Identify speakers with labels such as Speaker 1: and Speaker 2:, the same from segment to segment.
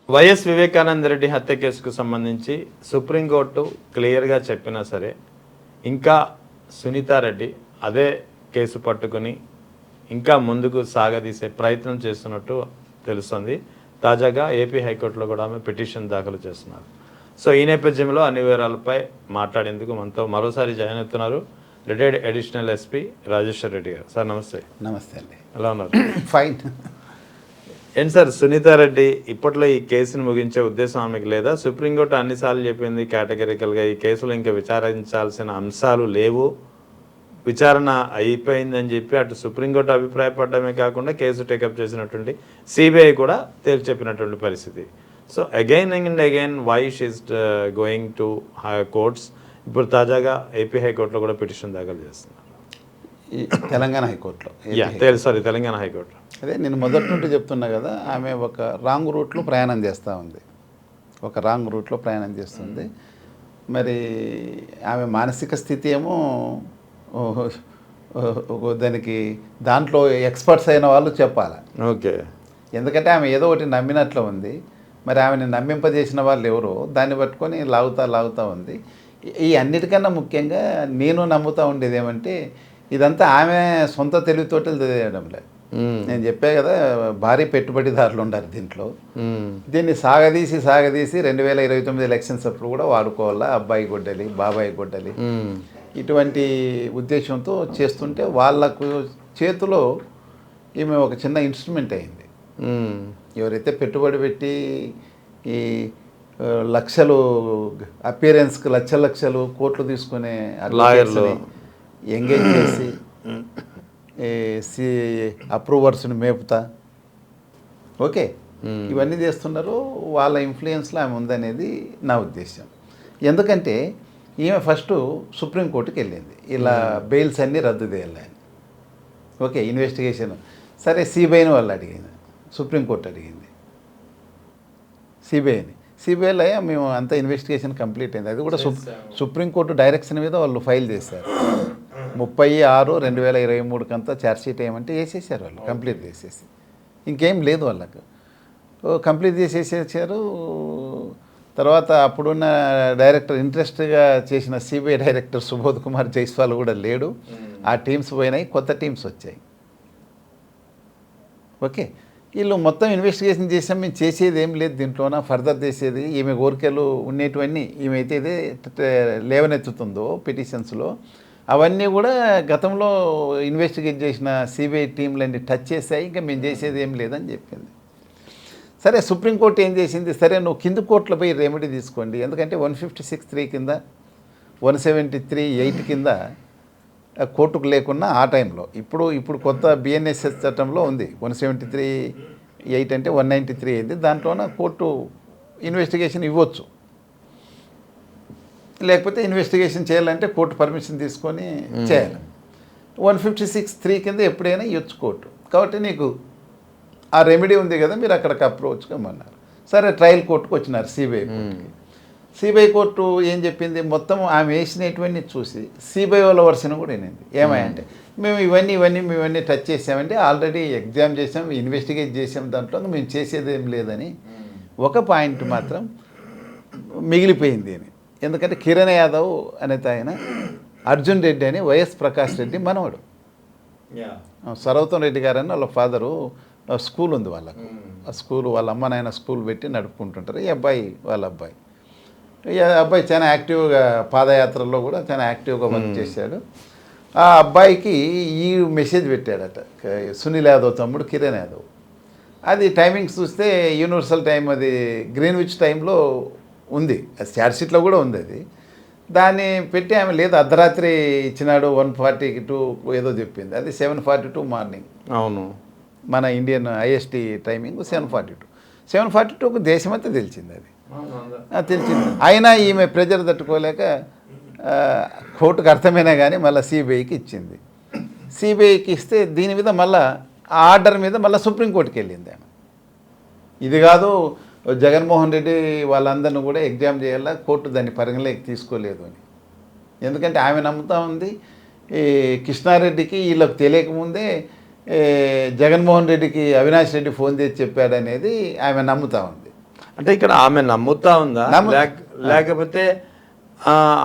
Speaker 1: YS Vivekananda Reddy హత్య కేసుకు సంబంధించి సుప్రీంకోర్టు క్లియర్గా చెప్పినా సరే ఇంకా సునీతారెడ్డి అదే కేసు పట్టుకుని ఇంకా ముందుకు సాగదీసే ప్రయత్నం చేస్తున్నట్టు తెలుస్తుంది. తాజాగా ఏపీ హైకోర్టులో కూడా ఆమె పిటిషన్ దాఖలు చేస్తున్నారు. సో ఈ నేపథ్యంలో అన్ని వివరాలపై మాట్లాడేందుకు మనతో మరోసారి జాయిన్ అవుతున్నారు retired additional SP Rajeshwar Reddy గారు. సార్ నమస్తే.
Speaker 2: నమస్తే అండి.
Speaker 1: ఎలా ఉన్నారు?
Speaker 2: ఫైన్.
Speaker 1: ఏంటి సార్, సునీతారెడ్డి ఇప్పట్లో ఈ కేసును ముగించే ఉద్దేశం ఆమెకు లేదా? సుప్రీంకోర్టు అన్నిసార్లు చెప్పింది కేటగిరికల్గా ఈ కేసులో ఇంకా విచారించాల్సిన అంశాలు లేవు, విచారణ అయిపోయిందని చెప్పి అటు సుప్రీంకోర్టు అభిప్రాయపడమే కాకుండా కేసు టేకప్ చేసినటువంటి సిబిఐ కూడా తేల్చి చెప్పినటువంటి పరిస్థితి. So again and again why she's going to courts? ఇప్పుడు తాజాగా ఏపీ హైకోర్టులో కూడా పిటిషన్ దాఖలు చేస్తున్నారు.
Speaker 2: తెలంగాణ హైకోర్టులో.
Speaker 1: తెలంగాణ హైకోర్టులో.
Speaker 2: అదే నేను మొదటి నుండి చెప్తున్నా కదా, ఆమె ఒక రాంగ్ రూట్లో ప్రయాణం చేస్తూ ఉంది. మరి ఆమె మానసిక స్థితి ఏమో దానికి దాంట్లో ఎక్స్పర్ట్స్ అయిన వాళ్ళు చెప్పాలి.
Speaker 1: ఓకే.
Speaker 2: ఎందుకంటే ఆమె ఏదో ఒకటి నమ్మినట్లు ఉంది. మరి ఆమెను నమ్మింపజేసిన వాళ్ళు ఎవరో దాన్ని పట్టుకొని లాగుతా ఉంది. ఈ అన్నిటికన్నా ముఖ్యంగా నేను నమ్ముతూ ఉండేది ఏమంటే, ఇదంతా ఆమె సొంత తెలివితోటలు తెలియడం లేదు. నేను చెప్పా కదా, భారీ పెట్టుబడిదారులు ఉండాలి దీంట్లో. దీన్ని సాగదీసి 2029 ఎలక్షన్స్ అప్పుడు కూడా వాడుకోవాలా, అబ్బాయి గొడ్డలి బాబాయి గొడ్డలి ఇటువంటి ఉద్దేశంతో చేస్తుంటే వాళ్ళకు చేతిలో ఈమె ఒక చిన్న ఇన్స్ట్రుమెంట్ అయింది. ఎవరైతే పెట్టుబడి పెట్టి ఈ లక్షలు అపియరెన్స్కి లక్షలు కోట్లు తీసుకునే లాయర్లు ఎంగేజ్ చేసి అప్రూవర్స్ని మేపుతా ఓకే ఇవన్నీ చేస్తున్నారు. వాళ్ళ ఇన్ఫ్లుయెన్స్లో ఆమె ఉందనేది నా ఉద్దేశం. ఎందుకంటే ఈమె ఫస్ట్ సుప్రీంకోర్టుకి వెళ్ళింది, ఇలా బెయిల్స్ అన్నీ రద్దు చేయాలని. ఓకే, ఇన్వెస్టిగేషన్ సరే సిబిఐని వాళ్ళు అడిగింది, సుప్రీంకోర్టు అడిగింది సిబిఐలో మేము అంతా ఇన్వెస్టిగేషన్ కంప్లీట్ అయింది. అది కూడా సుప్రీంకోర్టు డైరెక్షన్ మీద వాళ్ళు ఫైల్ చేశారు. 30/6/2023 అంతా ఛార్జ్షీట్ ఏమంటే వేసేసారు వాళ్ళు, కంప్లీట్ చేసేసి. ఇంకేం లేదు వాళ్ళకు, కంప్లీట్ చేసేసారు. తర్వాత అప్పుడున్న డైరెక్టర్ ఇంట్రెస్ట్గా చేసిన సిబిఐ డైరెక్టర్ సుబోధ్ కుమార్ జైస్వాల్ కూడా లేడు. ఆ టీమ్స్ పోయినాయి, కొత్త టీమ్స్ వచ్చాయి. ఓకే, వీళ్ళు మొత్తం ఇన్వెస్టిగేషన్ చేసాం, మేము చేసేది ఏం లేదు దీంట్లోన, ఫర్దర్ చేసేది ఈమె కోరికలు ఉండేటివన్నీ ఏమైతే ఇదే లేవనెత్తుతుందో పిటిషన్స్లో అవన్నీ కూడా గతంలో ఇన్వెస్టిగేట్ చేసిన సిబిఐ టీంలన్నీ టచ్ చేశాయి, ఇంకా మేము చేసేది ఏం లేదని చెప్పింది. సరే, సుప్రీంకోర్టు ఏం చేసింది, సరే నువ్వు కింద కోర్టులో పోయి రెమెడీ తీసుకోండి. ఎందుకంటే 156(3) కింద 173(8) కింద కోర్టుకు లేకున్నా ఆ టైంలో ఇప్పుడు కొత్త బిఎన్ఎస్ఎస్ చట్టంలో ఉంది 173(8) అంటే 193 అయింది. దాంట్లోన కోర్టు ఇన్వెస్టిగేషన్ ఇవ్వచ్చు, లేకపోతే ఇన్వెస్టిగేషన్ చేయాలంటే కోర్టు పర్మిషన్ తీసుకొని చేయాలి. 156(3) కింద ఎప్పుడైనా ఇవ్వచ్చు కోర్టు. కాబట్టి నీకు ఆ రెమెడీ ఉంది కదా, మీరు అక్కడికి అప్రోచ్ కమ్మన్నారు. సరే, ట్రయల్ కోర్టుకు వచ్చినారు సిబిఐ కోర్టు ఏం చెప్పింది, మొత్తం ఆమె వేసినటువంటి చూసి సిబిఐ వాళ్ళ వర్షన్ కూడా వినింది. ఏమంటే మేము ఇవన్నీ టచ్ చేసామంటే ఆల్రెడీ ఎగ్జామ్ చేసాం, ఇన్వెస్టిగేట్ చేసాం, దాంట్లో మేము చేసేది ఏం లేదని ఒక పాయింట్ మాత్రం మిగిలిపోయింది అని. ఎందుకంటే కిరణ్ యాదవ్ అనేది ఆయన అర్జున్ రెడ్డి అని వైఎస్ ప్రకాష్ రెడ్డి మనవడు. సర్వతం రెడ్డి గారని వాళ్ళ ఫాదరు స్కూల్ ఉంది వాళ్ళకు. ఆ స్కూల్ వాళ్ళ అమ్మ నాయన స్కూల్ పెట్టి నడుపుకుంటుంటారు. ఈ అబ్బాయి చాలా యాక్టివ్గా పాదయాత్రల్లో కూడా చాలా యాక్టివ్గా వర్క్ చేశాడు. ఆ అబ్బాయికి ఈ మెసేజ్ పెట్టాడట సునీల్ యాదవ్ తమ్ముడు కిరణ్ యాదవ్. అది టైమింగ్స్ చూస్తే యూనివర్సల్ టైం, అది గ్రీన్విచ్ టైంలో ఉంది, అది ఛార్జ్షీట్లో కూడా ఉంది. అది దాన్ని పెట్టి ఆమె లేదు అర్ధరాత్రి ఇచ్చినాడు 142 ఏదో చెప్పింది. అది 7:42 మార్నింగ్.
Speaker 1: అవును,
Speaker 2: మన ఇండియన్ ఐఎస్టీ టైమింగ్ 7:42కు దేశమంతా తెలిసింది. అది తెలిసింది. అయినా ఈమె ప్రెజర్ తట్టుకోలేక కోర్టుకు అర్థమైనా కానీ మళ్ళీ సిబిఐకి ఇచ్చింది. సిబిఐకి ఇస్తే దీని మీద మళ్ళీ ఆ ఆర్డర్ మీద మళ్ళీ సుప్రీంకోర్టుకి వెళ్ళింది ఆమె. ఇది కాదు, జగన్మోహన్ రెడ్డి వాళ్ళందరినీ కూడా ఎగ్జామ్ చేయాలా, కోర్టు దాన్ని పరిగణలోకి తీసుకోలేదు అని. ఎందుకంటే ఆమె నమ్ముతూ ఉంది ఈ కృష్ణారెడ్డికి వీళ్ళకి తెలియకముందే జగన్మోహన్ రెడ్డికి అవినాష్ రెడ్డి ఫోన్ చేసి చెప్పాడనేది ఆమె నమ్ముతూ ఉంది.
Speaker 1: అంటే ఇక్కడ ఆమె నమ్ముతా ఉందా లేకపోతే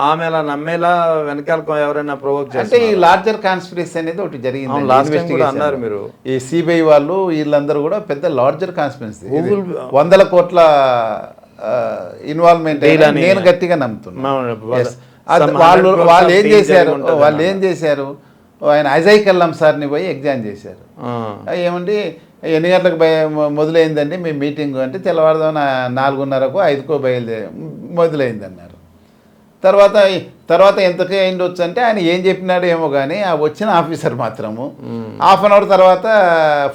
Speaker 1: ఆమె అలా నమ్మేలా వెనకాల ఎవరైనా ప్రొవోక్
Speaker 2: అంటే ఈ లార్జర్ కాన్స్పిరసీ అనేది ఒకటి జరిగింది
Speaker 1: లాస్ట్ టైం కూడా అన్నారు మీరు.
Speaker 2: ఈ సిబిఐ వాళ్ళు వీళ్ళందరూ కూడా పెద్ద లార్జర్ కాన్స్పిరసీ, 100 కోట్ల ఇన్వాల్వ్మెంట్ నేను గట్టిగా నమ్ముతున్నాను. వాళ్ళు ఏం చేశారు, ఆయన అజయ్ కల్లం సార్ని పోయి ఎగ్జామ్ చేశారు. ఏమండి ఎన్ని గంటలకు మొదలైందండి మీ మీటింగ్ అంటే తెల్లవారుదాం 4:30కో 5కో మొదలైంది అన్నారు. తర్వాత ఎంతకే అయిండొచ్చు అంటే ఆయన ఏం చెప్పినాడో ఏమో కానీ ఆ వచ్చిన ఆఫీసర్ మాత్రము హాఫ్ అన్ అవర్ తర్వాత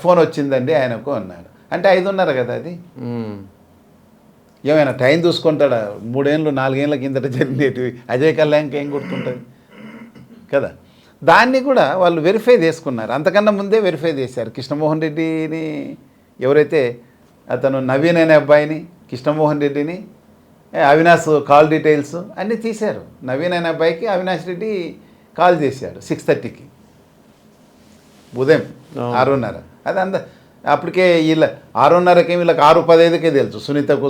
Speaker 2: ఫోన్ వచ్చిందండి ఆయనకు అన్నాడు. అంటే 5:30 కదా అది. ఏమైనా టైం చూసుకుంటాడా? 3 ఏళ్ళు 4 ఏళ్ళ కిందట జరిగేటివి అజయ్ కళ్యాణ్కి ఏం గుర్తుంటుంది కదా. దాన్ని కూడా వాళ్ళు వెరిఫై చేసుకున్నారు, అంతకన్నా ముందే వెరిఫై చేశారు. కృష్ణమోహన్ రెడ్డిని ఎవరైతే అతను నవీన్ అనే అబ్బాయిని, కృష్ణమోహన్ రెడ్డిని, అవినాష్ కాల్ డీటెయిల్స్ అన్నీ తీశారు. నవీన్ అనే అబ్బాయికి అవినాష్ రెడ్డి కాల్ చేశాడు 6:30కి ఉదయం 6:30. అది అప్పటికే వీళ్ళ 6:30కి వీళ్ళకి 6:15కే తెలుసు.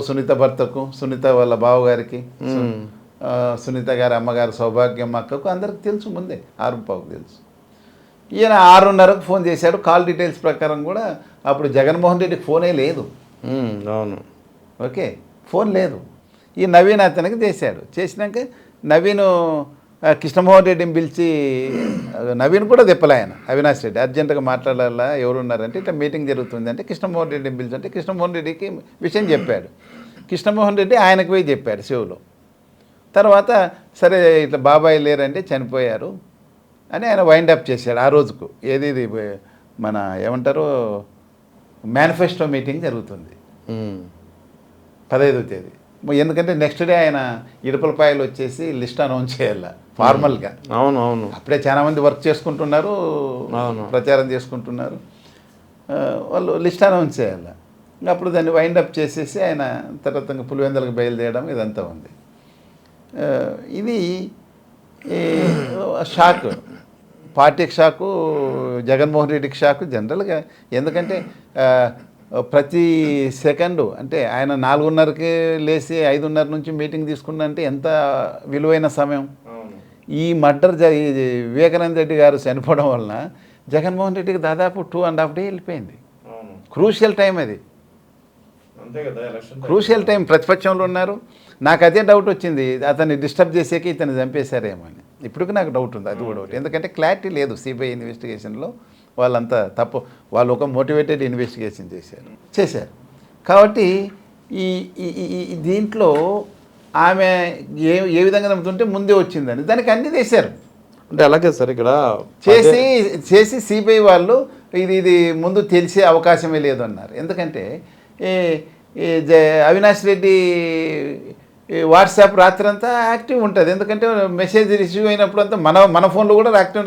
Speaker 2: సునీత భర్తకు, సునీత వాళ్ళ బావగారికి, సునీత గారి అమ్మగారు సౌభాగ్యం అక్కకు అందరికి తెలుసు, ముందే 6:15కు తెలుసు. ఈయన 6:30కు ఫోన్ చేశాడు. కాల్ డీటెయిల్స్ ప్రకారం కూడా అప్పుడు జగన్మోహన్ రెడ్డికి ఫోనే లేదు.
Speaker 1: అవును,
Speaker 2: ఓకే, ఫోన్ లేదు. ఈ నవీన్ అతనికి చేశాడు. చేసినాక నవీన్ కృష్ణమోహన్ రెడ్డిని పిలిచి, నవీన్ కూడా చెప్పలే ఆయన అవినాష్ రెడ్డి అర్జెంటుగా మాట్లాడాలా, ఎవరు ఉన్నారంటే ఇట్లా మీటింగ్ జరుగుతుంది అంటే కృష్ణమోహన్ రెడ్డిని పిలిచి కృష్ణమోహన్ రెడ్డికి విషయం చెప్పాడు. కృష్ణమోహన్ రెడ్డి ఆయనకు పోయి చెప్పాడు శివులో. తర్వాత సరే ఇట్లా బాబాయ్ లేరంటే చనిపోయారు అని ఆయన వైండ్ అప్ చేశాడు ఆ రోజుకు. ఏది మన ఏమంటారు మేనిఫెస్టో మీటింగ్ జరుగుతుంది 15వ తేదీ. ఎందుకంటే నెక్స్ట్ డే ఆయన ఇడుపులపాయలు వచ్చేసి లిస్ట్ అనౌన్స్ చేయాలి ఫార్మల్గా.
Speaker 1: అవును,
Speaker 2: అప్పుడే చాలామంది వర్క్ చేసుకుంటున్నారు, ప్రచారం చేసుకుంటున్నారు, వాళ్ళు లిస్ట్ అనౌన్స్ చేయాలి. అప్పుడు దాన్ని వైండ్ అప్ చేసేసి ఆయన తర్వాత పులివెందులకు బయలుదేరడం ఇదంతా ఉంది. ఇది షాక్, పార్టీకి షాకు, జగన్మోహన్ రెడ్డికి షాకు జనరల్గా. ఎందుకంటే ప్రతి సెకండు అంటే ఆయన 4:30కి లేచి 5:30 నుంచి మీటింగ్ తీసుకున్నంటే ఎంత విలువైన సమయం. ఈ మర్డర్ వివేకానంద రెడ్డి గారు చనిపోవడం వలన జగన్మోహన్ రెడ్డికి దాదాపు 2.5 days వెళ్ళిపోయింది. క్రూషియల్ టైం అది, క్రూషియల్ టైం. ప్రతిపక్షంలో ఉన్నారు. నాకు అదే డౌట్ వచ్చింది, అతన్ని డిస్టర్బ్ చేసేకి ఇతను చంపేశారేమో అని. ఇప్పటికి నాకు డౌట్ ఉంది, అది కూడా ఒకటి. ఎందుకంటే క్లారిటీ లేదు సిబిఐ ఇన్వెస్టిగేషన్లో. వాళ్ళంతా తప్పు, వాళ్ళు ఒక మోటివేటెడ్ ఇన్వెస్టిగేషన్ చేశారు. కాబట్టి ఈ దీంట్లో ఆమె ఏ విధంగా నమ్ముతుంటే ముందే వచ్చిందని దానికి అన్నీ చేశారు.
Speaker 1: అంటే అలాగే సార్ ఇక్కడ
Speaker 2: చేసి సిబిఐ వాళ్ళు ఇది ముందు తెలిసే అవకాశమే లేదు అన్నారు. ఎందుకంటే అవినాష్ రెడ్డి వాట్సాప్ రాత్రి అంతా యాక్టివ్ ఉంటుంది. ఎందుకంటే మెసేజ్ రిసీవ్ అయినప్పుడు అంతా మన ఫోన్లో కూడా యాక్టివ్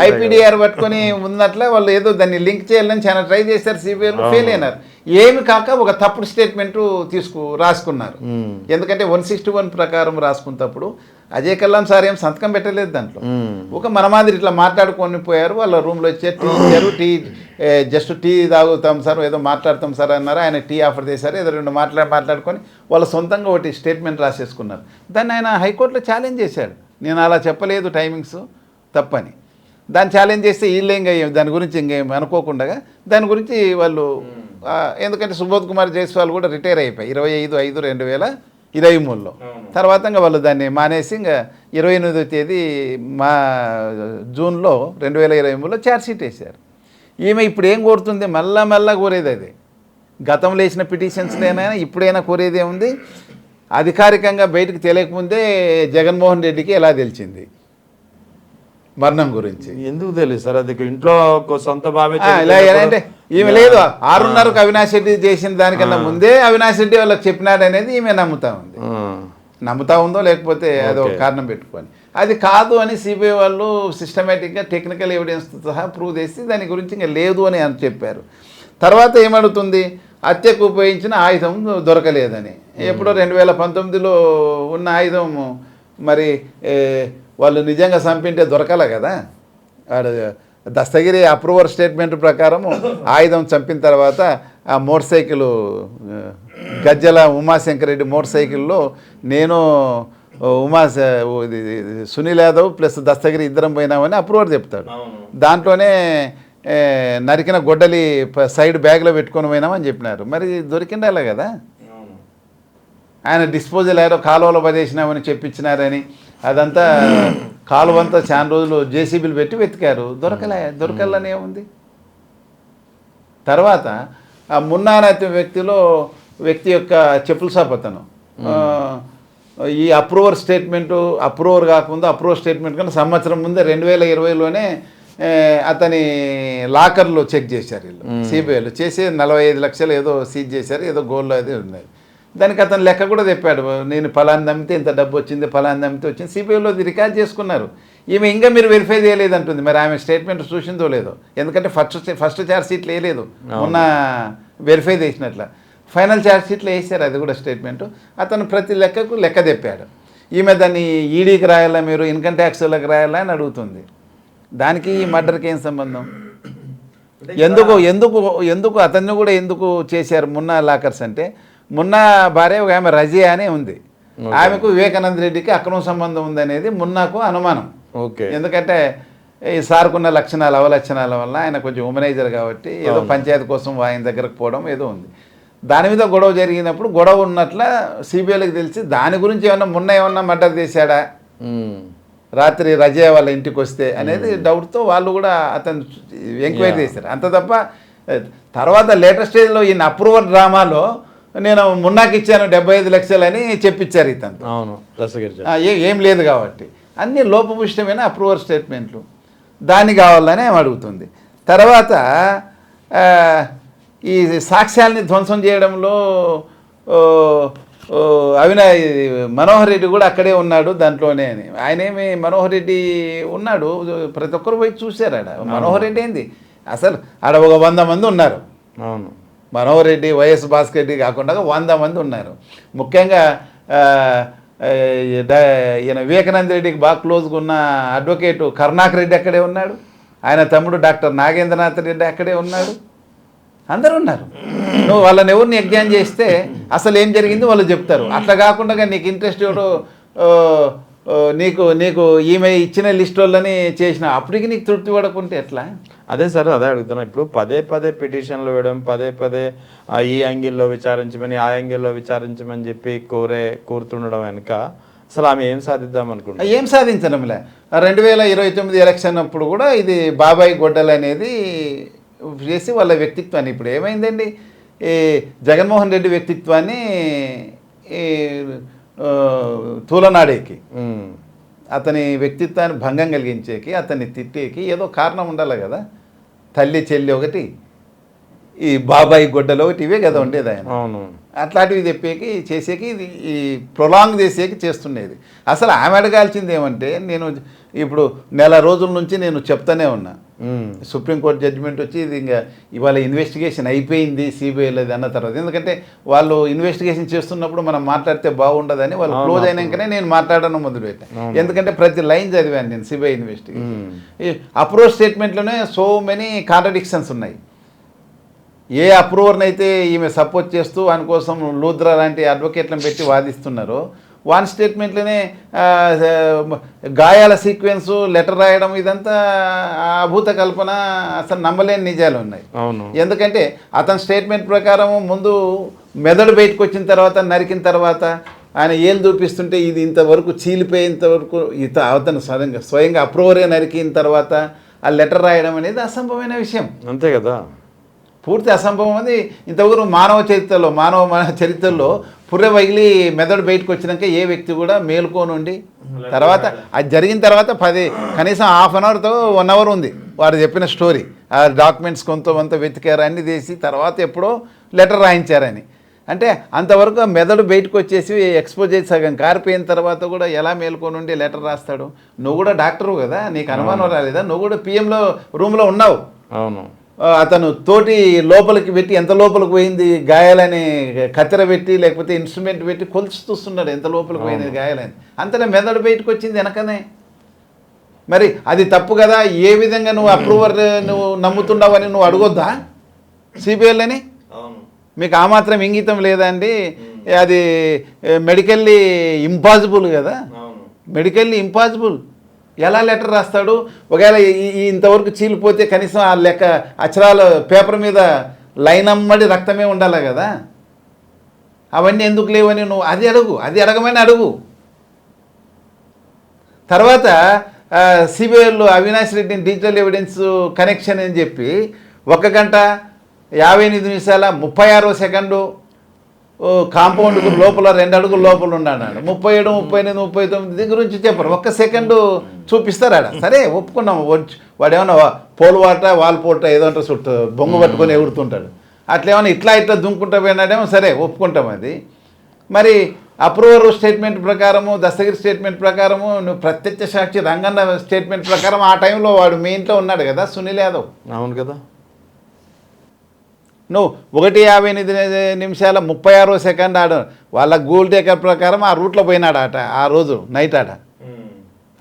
Speaker 2: ఐపీడీఆర్ పట్టుకొని ఉన్నట్లే వాళ్ళు ఏదో దాన్ని లింక్ చేయాలని చాలా ట్రై చేశారు. సిబిఐలో ఫెయిల్ అయినారు. ఏమి కాక ఒక తప్పుడు స్టేట్మెంట్ రాసుకున్నారు. ఎందుకంటే 161 ప్రకారం రాసుకున్నప్పుడు అజయ్ కల్లాం సార్ ఏం సంతకం పెట్టలేదు దాంట్లో. ఒక మన మాదిరి ఇట్లా మాట్లాడుకొని పోయారు. వాళ్ళ రూమ్లో వచ్చారు, టీ ఇచ్చారు, జస్ట్ టీ తాగుతాం సార్, ఏదో మాట్లాడతాం సార్ అన్నారు. ఆయన టీ ఆఫర్ చేశారు, ఏదో 2 మాట్లాడుకొని వాళ్ళ సొంతంగా ఒకటి స్టేట్మెంట్ రాసేసుకున్నారు. దాన్ని ఆయన హైకోర్టులో ఛాలెంజ్ చేశాడు, నేను అలా చెప్పలేదు, టైమింగ్స్ తప్పని. దాన్ని ఛాలెంజ్ చేస్తే వీళ్ళు దాని గురించి ఇంకేం అనుకోకుండా దాని గురించి వాళ్ళు, ఎందుకంటే సుబోధ్ కుమార్ జైస్వాల్ కూడా రిటైర్ అయిపోయి 25/5/2023లో. తర్వాత ఇంకా వాళ్ళు దాన్ని మానేసి ఇంకా 28వ తేదీ జూన్లో 2023లో ఛార్జ్షీట్ వేశారు. ఈమె ఇప్పుడు ఏం కోరుతుంది, మళ్ళా కోరేది అది. గతంలో వేసిన పిటిషన్స్లోనైనా ఇప్పుడైనా కోరేది ఏముంది, అధికారికంగా బయటకు తెలియకముందే జగన్మోహన్ రెడ్డికి ఎలా తెలిసింది మరణం గురించి.
Speaker 1: ఎందుకు తెలియదు సార్, అది ఇంట్లో సొంత బాబే
Speaker 2: అంటే ఈమె లేదు 6:30కు అవినాష్ రెడ్డి చేసిన దానికన్నా ముందే అవినాష్ రెడ్డి వాళ్ళకి చెప్పినాడు అనేది ఈమె నమ్ముతా ఉందో లేకపోతే అది ఒక కారణం పెట్టుకొని. అది కాదు అని సిబిఐ వాళ్ళు సిస్టమేటిక్గా టెక్నికల్ ఎవిడెన్స్తో సహా ప్రూవ్ చేసి దాని గురించి ఇంకా లేదు అని చెప్పారు. తర్వాత ఏమడుతుంది, హత్యకు ఉపయోగించిన ఆయుధం దొరకలేదని. ఎప్పుడో 2019లో ఉన్న ఆయుధం మరి వాళ్ళు నిజంగా చంపింటే దొరకాలి కదా. దస్తగిరి అప్రూవర్ స్టేట్మెంట్ ప్రకారము ఆయుధం చంపిన తర్వాత ఆ మోటార్ సైకిల్ గజ్జల ఉమాశంకర్ రెడ్డి మోటార్ సైకిల్లో నేను సునీల్ యాదవ్ ప్లస్ దస్తగిరి ఇద్దరం పోయినామని అప్రూవర్ చెప్తాడు. దాంట్లోనే నరికిన గొడ్డలి సైడ్ బ్యాగ్లో పెట్టుకొని పోయినామని చెప్పినారు. మరి దొరికిండాలి కదా, ఆయన డిస్పోజల్ ఏదో కాలువలో పడేసినామని చెప్పించినారని అదంతా కాలువంతా చాలా రోజులు జేసీబీలు పెట్టి వెతికారు, దొరకలనే ఉంది. తర్వాత ఆ మున్నానతి వ్యక్తి యొక్క చెప్పుల షాప్ అతను ఈ అప్రూవర్ స్టేట్మెంటు అప్రూవర్ కాకుండా అప్రూవర్ స్టేట్మెంట్ కన్నా సంవత్సరం ముందే 2020లోనే అతని లాకర్లో చెక్ చేశారు వీళ్ళు సిబిఐలో చేసి 45 లక్షలు ఏదో సీజ్ చేశారు, ఏదో గోల్లో అది ఉన్నది. దానికి అతను లెక్క కూడా చెప్పాడు, నేను ఫలాన్ని నమ్మితే ఇంత డబ్బు వచ్చింది, ఫలాన్ని నమ్మితే వచ్చింది. సిబిఐలో రికార్డ్ చేసుకున్నారు. ఈమె ఇంకా మీరు వెరిఫై చేయలేదంటుంది. మరి ఆమె స్టేట్మెంట్ చూసిందో లేదో, ఎందుకంటే ఫస్ట్ ఛార్జ్ షీట్లు వేయలేదు, మొన్న వెరిఫై చేసినట్ల ఫైనల్ ఛార్జ్ షీట్లో వేసారు అది కూడా స్టేట్మెంటు. అతను ప్రతి లెక్కకు లెక్క చెప్పాడు. ఈమె దాన్ని ఈడీకి రాయాలా, మీరు ఇన్కమ్ ట్యాక్స్లకు రాయాలా అని అడుగుతుంది. దానికి ఈ మర్డర్కి ఏం సంబంధం? ఎందుకు అతన్ని కూడా ఎందుకు చేశారు మున్నా లాకర్స్ అంటే, మున్నా భార్య ఒక ఆమె రజియా అని ఉంది, ఆమెకు వివేకానంద రెడ్డికి అక్రమ సంబంధం ఉందనేది మున్నాకు అనుమానం. ఎందుకంటే ఈ సార్కున్న లక్షణాలు అవలక్షణాల వల్ల ఆయన కొంచెం ఉమనైజర్ కాబట్టి ఏదో పంచాయతీ కోసం ఆయన దగ్గరకు పోవడం ఏదో ఉంది. దాని మీద గొడవ జరిగినప్పుడు గొడవ ఉన్నట్ల సిబిఐలకు తెలిసి దాని గురించి ఏమన్నా మర్డర్ చేశాడా రాత్రి రజయా వాళ్ళ ఇంటికి వస్తే అనేది డౌట్తో వాళ్ళు కూడా అతను ఎంక్వైరీ చేశారు. అంత తప్ప తర్వాత లేటెస్ట్ స్టేజ్లో ఈయన అప్రూవల్ డ్రామాలో నేను మున్నాకి ఇచ్చాను 75 లక్షలని చెప్పించారు ఇతను. ఏం లేదు కాబట్టి అన్ని లోపభూయిష్టమైన అప్రూవల్ స్టేట్మెంట్లు, దాన్ని కావాలని ఏం అడుగుతుంది. తర్వాత ఈ సాక్ష్యాల్ని ధ్వంసం చేయడంలో మనోహర్ రెడ్డి కూడా అక్కడే ఉన్నాడు దాంట్లోనే అని. ఆయనేమి మనోహర్ రెడ్డి ఉన్నాడు, ప్రతి ఒక్కరు పోయి చూశారు ఆడ. మనోహర్ రెడ్డి ఏంది అసలు ఆడ ఒక 100 మంది ఉన్నారు. అవును, మనోహర్ రెడ్డి వైఎస్ భాస్కర్ రెడ్డి కాకుండా 100 మంది ఉన్నారు. ముఖ్యంగా ఈయన వివేకానంద రెడ్డికి బాగా క్లోజ్గా ఉన్న అడ్వకేటు కరుణాకర్ రెడ్డి అక్కడే ఉన్నాడు, ఆయన తమ్ముడు డాక్టర్ నాగేంద్రనాథ్ రెడ్డి అక్కడే ఉన్నాడు, అందరూ ఉన్నారు. నువ్వు వాళ్ళని ఎవరిని ఎగ్జామ్ చేస్తే అసలు ఏం జరిగింది వాళ్ళు చెప్తారు. అట్లా కాకుండా నీకు ఇంట్రెస్ట్ ఎవరు నీకు ఈమె ఇచ్చిన లిస్ట్ వాళ్ళని చేసిన అప్పటికి నీకు తృప్తి పడకుంటే ఎట్లా?
Speaker 1: అదే సార్, అదే అడుగుతున్నా. ఇప్పుడు పదే పిటిషన్లు వేయడం, పదే ఈ యాంగిల్లో విచారించమని ఆ యాంగిల్లో విచారించమని చెప్పి కోరుతుండడం వెనుక అసలు ఆమె ఏం సాధిద్దాం అనుకుంటా?
Speaker 2: ఏం సాధించడంలే. 2029 ఎలక్షన్ అప్పుడు కూడా ఇది బాబాయ్ గొడ్డలు అనేది చేసి వాళ్ళ వ్యక్తిత్వాన్ని, ఇప్పుడు ఏమైందండి, ఈ జగన్మోహన్ రెడ్డి వ్యక్తిత్వాన్ని తూలనాడేకి, అతని వ్యక్తిత్వాన్ని భంగం కలిగించేకి, అతన్ని తిట్టేకి ఏదో కారణం ఉండాలి కదా. తల్లి చెల్లి ఒకటి, ఈ బాబాయి గొడ్డలు ఒకటి, ఇవే కదా ఉండేది ఆయన. అట్లాంటివి చెప్పేకి చేసేకి ఈ ప్రొలాంగ్ చేసేకి చేస్తుండేది. అసలు ఆమె అడగాల్సింది ఏమంటే, నేను ఇప్పుడు నెల రోజుల నుంచి నేను చెప్తానే ఉన్నా, సుప్రీంకోర్టు జడ్జిమెంట్ వచ్చి ఇది ఇంకా ఇవాళ ఇన్వెస్టిగేషన్ అయిపోయింది సిబిఐలో అన్న తర్వాత, ఎందుకంటే వాళ్ళు ఇన్వెస్టిగేషన్ చేస్తున్నప్పుడు మనం మాట్లాడితే బాగుండదని వాళ్ళు క్లోజ్ అయినాకనే నేను మాట్లాడడం మొదలుపెట్టాను. ఎందుకంటే ప్రతి లైన్ చదివాను నేను సిబిఐ ఇన్వెస్టిగేషన్. ఈ అప్రోచ్ స్టేట్మెంట్లోనే సో మెనీ కాంట్రడిక్షన్స్ ఉన్నాయి. ఏ అప్రూవర్ని అయితే ఈమె సపోర్ట్ చేస్తూ ఆయన కోసం లూద్రా లాంటి అడ్వకేట్లను పెట్టి వాదిస్తున్నారో, వన్ స్టేట్మెంట్లోనే గాయాల సీక్వెన్సు, లెటర్ రాయడం, ఇదంతా అభూత కల్పన, అసలు నమ్మలేని నిజాలు ఉన్నాయి. ఎందుకంటే అతని స్టేట్మెంట్ ప్రకారం ముందు మెదడు బయటకు వచ్చిన తర్వాత, నరికిన తర్వాత ఆయన ఏళ్ళు చూపిస్తుంటే ఇది ఇంతవరకు చీలిపోయేంతవరకు అతను స్వయంగా అప్రూవరే నరికిన తర్వాత ఆ లెటర్ రాయడం అనేది అసంభవమైన విషయం.
Speaker 1: అంతే కదా,
Speaker 2: పూర్తి అసంభవం. అది ఇంతవరకు మానవ చరిత్రలో పుర్రె వగిలి మెదడు బయటకు వచ్చినాక ఏ వ్యక్తి కూడా మేలుకోనుండి, తర్వాత అది జరిగిన తర్వాత కనీసం హాఫ్ అన్ అవర్తో 1 అవర్ ఉంది వాడు చెప్పిన స్టోరీ. ఆ డాక్యుమెంట్స్ కొంత వెతికారు, అన్ని తీసి తర్వాత ఎప్పుడో లెటర్ రాయించారని. అంటే అంతవరకు మెదడు బయటకు వచ్చేసి ఎక్స్పోజ్ చేసి సగం కారిపోయిన తర్వాత కూడా ఎలా మేలుకోనుండి లెటర్ రాస్తాడు? నువ్వు కూడా డాక్టరు కదా, నీకు అనుమానం రాలేదా? నువ్వు కూడా పిఎంలో రూమ్లో ఉన్నావు. అవును, అతను తోటి లోపలికి పెట్టి ఎంత లోపలికి పోయింది గాయాలని కత్తెర పెట్టి లేకపోతే ఇన్స్ట్రుమెంట్ పెట్టి కొలుస్తున్నాడు ఎంత లోపలికి పోయింది గాయాలని. అంతలో మెదడు బయటకు వచ్చింది వెనకనే. మరి అది తప్పు కదా. ఏ విధంగా నువ్వు అప్రూవర్ నువ్వు నమ్ముతున్నావని నువ్వు అడగొద్దా సిబిఐలని? మీకు ఆ మాత్రం ఇంగితం లేదండి. అది మెడికల్లీ ఇంపాసిబుల్ కదా, మెడికల్లీ ఇంపాసిబుల్. ఎలా లెటర్ రాస్తాడు? ఒకవేళ ఇంతవరకు చీలిపోతే కనీసం ఆ లెక్క అక్షరాల పేపర్ మీద లైన్ అమ్మడి రక్తమే ఉండాలి కదా. అవన్నీ ఎందుకు లేవని నువ్వు అది అడుగు, అది అడగమని అడుగు. తర్వాత సిబిఐలో అవినాష్ రెడ్డిని డిజిటల్ ఎవిడెన్స్ కనెక్షన్ అని చెప్పి 1 గంట 58 నిమిషాల 36వ సెకండు కాంపౌండ్కు లోపల 2 అడుగుల లోపల ఉన్నాడు. 37, 38, 39 గురించి చెప్పరు. 1 సెకండు చూపిస్తారాడ. సరే ఒప్పుకున్నాము. వాడేమన్నా పోల్ వాల్ పోట ఏదో అంటే చుట్టూ బొంగు పట్టుకొని ఎగురుతుంటాడు. అట్లేమన్నా ఇట్లా దుంకుంటా పోయినాడేమో, సరే ఒప్పుకుంటాం అది. మరి అప్రూవర్ స్టేట్మెంట్ ప్రకారము, దస్తగిరి స్టేట్మెంట్ ప్రకారము, నువ్వు ప్రత్యక్ష సాక్షి రంగన్న స్టేట్మెంట్ ప్రకారం ఆ టైంలో వాడు మీ ఇంట్లో ఉన్నాడు కదా సునీల్ యాదవ్.
Speaker 1: అవును కదా.
Speaker 2: నువ్వు 1:58 నిమిషాల 36వ సెకండ్ ఆడ వాళ్ళ గూగుల్ టేకర్ ప్రకారం ఆ రూట్లో పోయినాడు ఆట. ఆ రోజు నైట్ ఆడ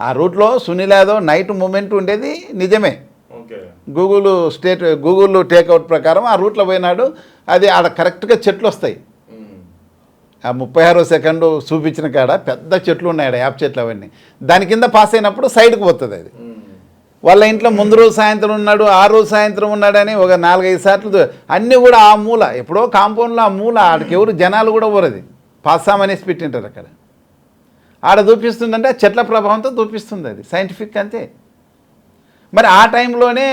Speaker 2: ఆ రూట్లో సునీల్ యాదవ్ నైట్ మూమెంట్ ఉండేది నిజమే. గూగుల్ టేక్అవుట్ ప్రకారం ఆ రూట్లో పోయినాడు. అది ఆడ కరెక్ట్గా చెట్లు వస్తాయి. ఆ 36వ సెకండు చూపించిన కాడ పెద్ద చెట్లు ఉన్నాయి ఆడ, యాప్ చెట్లు అవన్నీ. దాని కింద పాస్ అయినప్పుడు సైడ్కి పోతుంది అది. వాళ్ళ ఇంట్లో ముందు రోజు సాయంత్రం ఉన్నాడు, ఆ రోజు సాయంత్రం ఉన్నాడని ఒక 4-5 సార్లు అన్నీ కూడా ఆ మూల, ఎప్పుడో కాంపౌండ్లో ఆ మూల, ఆడికి ఎవరు జనాలు కూడా పోరది, పాసామనేసి పెట్టింటారు అక్కడ. ఆడ చూపిస్తుందంటే ఆ చెట్ల ప్రభావంతో చూపిస్తుంది, అది సైంటిఫిక్ అంతే. మరి ఆ టైంలోనే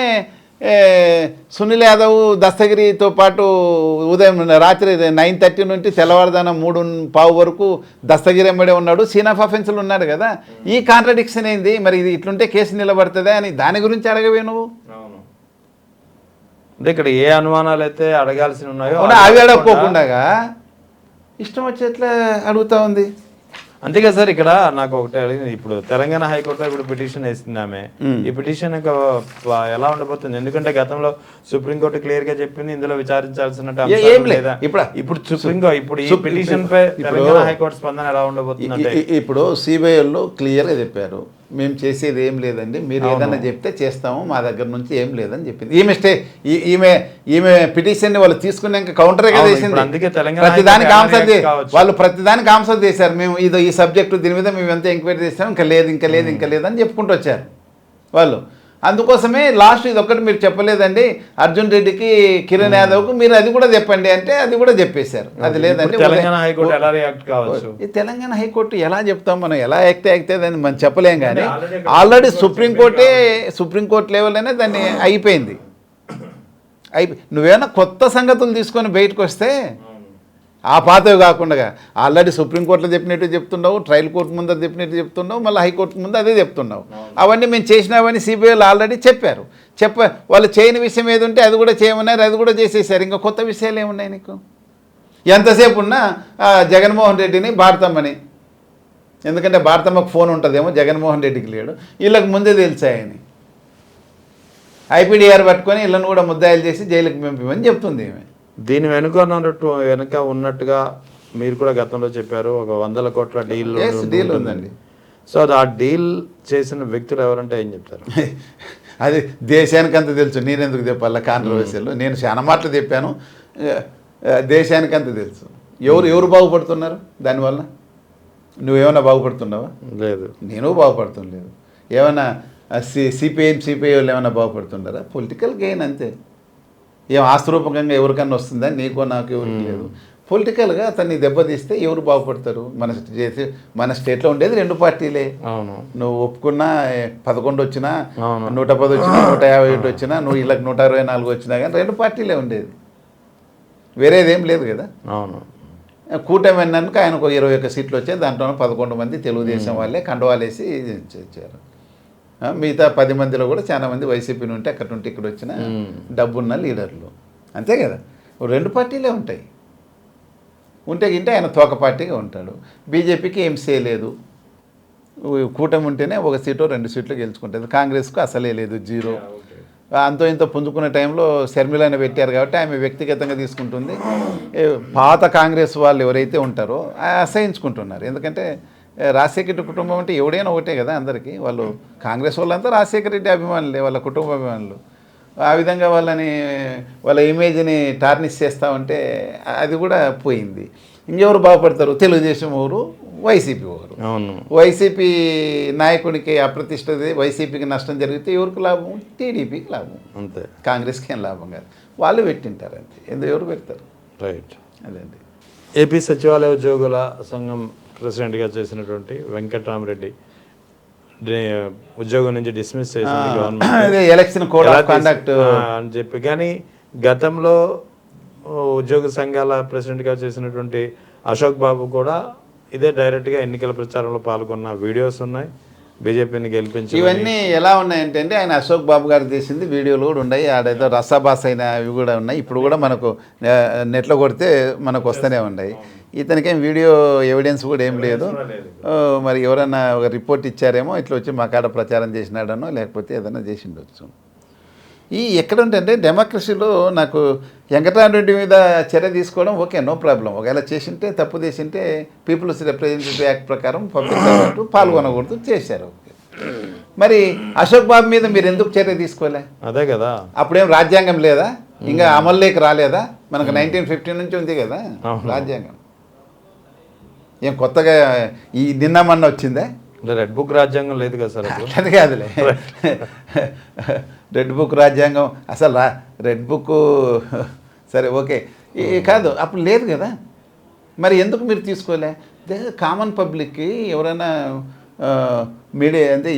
Speaker 2: సునీల్ యాదవ్ దస్తగిరితో పాటు ఉదయం రాత్రి 9:30 నుండి తెల్లవారుదాన 3:15 వరకు దస్తగిరి ఎంబడే ఉన్నాడు, సీన్ ఆఫ్ అఫెన్స్లు ఉన్నాడు కదా. ఈ కాంట్రడిక్షన్ ఏంది? మరి ఇది ఇట్లుంటే కేసు నిలబడుతుందా అని దాని గురించి అడగవే నువ్వు?
Speaker 1: అంటే ఇక్కడ ఏ అనుమానాలు అయితే అడగాల్సి ఉన్నాయో
Speaker 2: అవి అడగకోకుండా ఇష్టం వచ్చేట్లా అడుగుతా ఉంది.
Speaker 1: అంతేగా సార్. ఇక్కడ నాకు ఒకటి అడిగింది, ఇప్పుడు తెలంగాణ హైకోర్టులో ఇప్పుడు పిటిషన్ వేసింది ఆమె. ఈ పిటిషన్ ఎలా ఉండబోతుంది? ఎందుకంటే గతంలో సుప్రీంకోర్టు క్లియర్ గా చెప్పింది ఇందులో విచారించాల్సిన ఇప్పుడు ఈ పిటిషన్ పై తెలంగాణ హైకోర్టు స్పందన ఎలా ఉండబోతుంది అంటే,
Speaker 2: ఇప్పుడు సిబిఐలో క్లియర్ గా చెప్పారు, మేము చేసేది ఏం లేదండి, మీరు ఏదన్నా చెప్తే చేస్తాము, మా దగ్గర నుంచి ఏం లేదని చెప్పింది. ఈమె పిటిషన్ ని వాళ్ళు తీసుకున్నాక కౌంటరే కదా చేసింది. ప్రతిదానికి ఆన్సర్ చేశారు. మేము ఈ సబ్జెక్టు దీని మీద మేము ఎంత ఎంక్వైరీ చేస్తాం, ఇంకా లేదు అని చెప్పుకుంటూ వచ్చారు వాళ్ళు. అందుకోసమే లాస్ట్ ఇది ఒక్కటి మీరు చెప్పలేదండి అర్జున్ రెడ్డికి, కిరణ్ యాదవ్కు, మీరు అది కూడా చెప్పండి అంటే అది కూడా చెప్పేశారు. అది లేదండి.
Speaker 1: తెలంగాణ హైకోర్టు ఎలా రియాక్ట్ కావచ్చు?
Speaker 2: ఈ తెలంగాణ హైకోర్టు ఎలా చెప్తాం మనం, ఎలా యాక్ట్ అని మనం చెప్పలేం. కానీ ఆల్రెడీ సుప్రీంకోర్టు లెవెల్లోనే దాన్ని అయిపోయింది. నువ్వేమైనా కొత్త సంగతులు తీసుకొని బయటకు వస్తే ఆ పాతవి కాకుండా ఆల్రెడీ సుప్రీంకోర్టులో చెప్పినట్టు చెప్తున్నావు, ట్రయల్ కోర్టు ముందర చెప్పినట్టు చెప్తున్నావు, మళ్ళీ హైకోర్టు ముందు అదే చెప్తున్నావు. అవన్నీ మేము చేసినావని సిబిఐలు ఆల్రెడీ చెప్పారు. వాళ్ళు చేయని విషయం ఏది ఉంటే అది కూడా చేయమన్నారు, అది కూడా చేసేసారు. ఇంకా కొత్త విషయాలు ఏమున్నాయి నీకు? ఎంతసేపు ఉన్నా జగన్మోహన్ రెడ్డిని భారతమ్మని, ఎందుకంటే భారతమ్మకు ఫోన్ ఉంటుందేమో, జగన్మోహన్ రెడ్డికి లేడు, వీళ్ళకి ముందే తెలిసాయని ఐపీడీఆర్ పట్టుకొని వీళ్ళని కూడా ముద్దాయిలు చేసి జైలుకి పంపిమని చెప్తుంది ఈమె.
Speaker 1: దీని వెనుక ఉన్నట్టుగా మీరు కూడా గతంలో చెప్పారు, ఒక 100 కోట్ల డీల్
Speaker 2: ఉందండి.
Speaker 1: సో ఆ డీల్ చేసిన వ్యక్తులు ఎవరంటే ఏం చెప్తారు?
Speaker 2: అది దేశానికి అంత తెలుసు, నేనెందుకు చెప్పాలా కాంట్రవర్సీలు? నేను చాలా మాటలు చెప్పాను, దేశానికి అంత తెలుసు. ఎవరు బాగుపడుతున్నారు దానివల్ల? నువ్వేమైనా బాగుపడుతున్నావా?
Speaker 1: లేదు.
Speaker 2: నేను బాగుపడుతులేదు. ఏమైనా సిపిఐ వాళ్ళు ఏమైనా బాగుపడుతున్నారా? పొలిటికల్ గెయిన్ అంతే. ఏం ఆస్తిరూపకంగా ఎవరికన్నా వస్తుందా? నీకో నాకు ఎవరికి లేదు. పొలిటికల్గా అతన్ని దెబ్బతీస్తే ఎవరు బాగుపడతారు? మన స్టేట్లో ఉండేది 2 పార్టీలే. నువ్వు ఒప్పుకున్నా 11 వచ్చినా, 110 వచ్చినా, 151 వచ్చినా, నువ్వు వీళ్ళకి 124 వచ్చినా కానీ 2 పార్టీలే ఉండేది, వేరేదేం లేదు కదా. కూటమి అన్నందుకు ఆయనకు 21 సీట్లు వచ్చాయి. దాంట్లో 11 మంది తెలుగుదేశం వాళ్ళే కండవాలేసి ఇచ్చారు. మిగతా 10 మందిలో కూడా చాలా మంది వైసీపీని ఉంటే అక్కడ ఉంటే ఇక్కడ వచ్చిన డబ్బున్న లీడర్లు, అంతే కదా. 2 పార్టీలే ఉంటాయి. ఉంటే ఆయన తోక పార్టీగా ఉంటాడు. బీజేపీకి ఏం చేయలేదు, కూటమి ఉంటేనే 1 సీటో 2 సీట్లు గెలుచుకుంటుంది. కాంగ్రెస్కు అసలే లేదు, 0. అంతో ఇంత పుంజుకునే టైంలో షర్మిలని పెట్టారు కాబట్టి ఆమె వ్యక్తిగతంగా తీసుకుంటుంది. పాత కాంగ్రెస్ వాళ్ళు ఎవరైతే ఉంటారో అసహించుకుంటున్నారు. ఎందుకంటే రాజశేఖర రెడ్డి కుటుంబం అంటే ఎవడైనా ఒకటే కదా అందరికీ. వాళ్ళు కాంగ్రెస్ వాళ్ళంతా రాజశేఖర రెడ్డి అభిమానులే, వాళ్ళ కుటుంబ అభిమానులు. ఆ విధంగా వాళ్ళ ఇమేజ్ని టార్నిష్ చేస్తూ ఉంటే అది కూడా పోయింది. ఇంకెవరు బాగుపడతారు? తెలుగుదేశం ఊరు, వైసీపీ ఊరు.
Speaker 1: అవును.
Speaker 2: వైసీపీ నాయకుడికి అప్రతిష్ట, వైసీపీకి నష్టం జరిగితే ఎవరికి లాభం? టీడీపీకి లాభం,
Speaker 1: అంతే.
Speaker 2: కాంగ్రెస్కి ఏం లాభం కాదు. వాళ్ళు పెట్టింటారు అంతే, ఎవరు పెడతారు?
Speaker 1: రైట్.
Speaker 2: అదండి.
Speaker 1: ఏపీ సచివాలయ ఉద్యోగుల సంఘం ప్రెసిడెంట్గా చేసినటువంటి వెంకట్రామరెడ్డి ఉద్యోగం నుంచి డిస్మిస్ చేసింది government,
Speaker 2: election code of conduct
Speaker 1: అని చెప్పి. కానీ గతంలో ఉద్యోగ సంఘాల ప్రెసిడెంట్గా చేసినటువంటి అశోక్ బాబు కూడా ఇదే డైరెక్ట్గా ఎన్నికల ప్రచారంలో పాల్గొన్న వీడియోస్ ఉన్నాయి. బీజేపీని గెలిపించి
Speaker 2: ఇవన్నీ ఎలా ఉన్నాయంటే ఆయన అశోక్ బాబు గారు చేసింది వీడియోలు కూడా ఉన్నాయి. ఆడేదో రసాబాస్ అయిన ఇవి కూడా ఉన్నాయి. ఇప్పుడు కూడా మనకు నెట్లో కొడితే మనకు వస్తూనే ఉన్నాయి. ఇతనికేం వీడియో ఎవిడెన్స్ కూడా ఏం లేదు. మరి ఎవరైనా ఒక రిపోర్ట్ ఇచ్చారేమో, ఇట్లా వచ్చి మా కాడ ప్రచారం చేసినాడనో లేకపోతే ఏదైనా చేసి ఉండొచ్చు. ఈ ఎక్కడ ఉంటే డెమోక్రసీలో నాకు వెంకటరామరెడ్డి మీద చర్య తీసుకోవడం ఓకే, నో ప్రాబ్లం. ఒకవేళ చేసింటే, తప్పు చేసింటే పీపుల్స్ రిప్రజెంటేటివ్ యాక్ట్ ప్రకారం పబ్లిక్ పాల్గొనకూడదు, చేశారు. మరి అశోక్ బాబు మీద మీరు ఎందుకు చర్య తీసుకోలే?
Speaker 1: అదే కదా.
Speaker 2: అప్పుడేం రాజ్యాంగం లేదా? ఇంకా అమల్లోకి రాలేదా? మనకు 1950 నుంచి ఉంది కదా రాజ్యాంగం. ఏం కొత్తగా ఈ నిన్నమన్న వచ్చిందే?
Speaker 1: రెడ్ బుక్ రాజ్యాంగం లేదు కదా సార్.
Speaker 2: అది కాదులే, రెడ్ బుక్ రాజ్యాంగం అసలు రెడ్ బుక్ సరే ఓకే కాదు, అప్పుడు లేదు కదా. మరి ఎందుకు మీరు తీసుకోలే? కామన్ పబ్లిక్కి ఎవరైనా మీడియా అంటే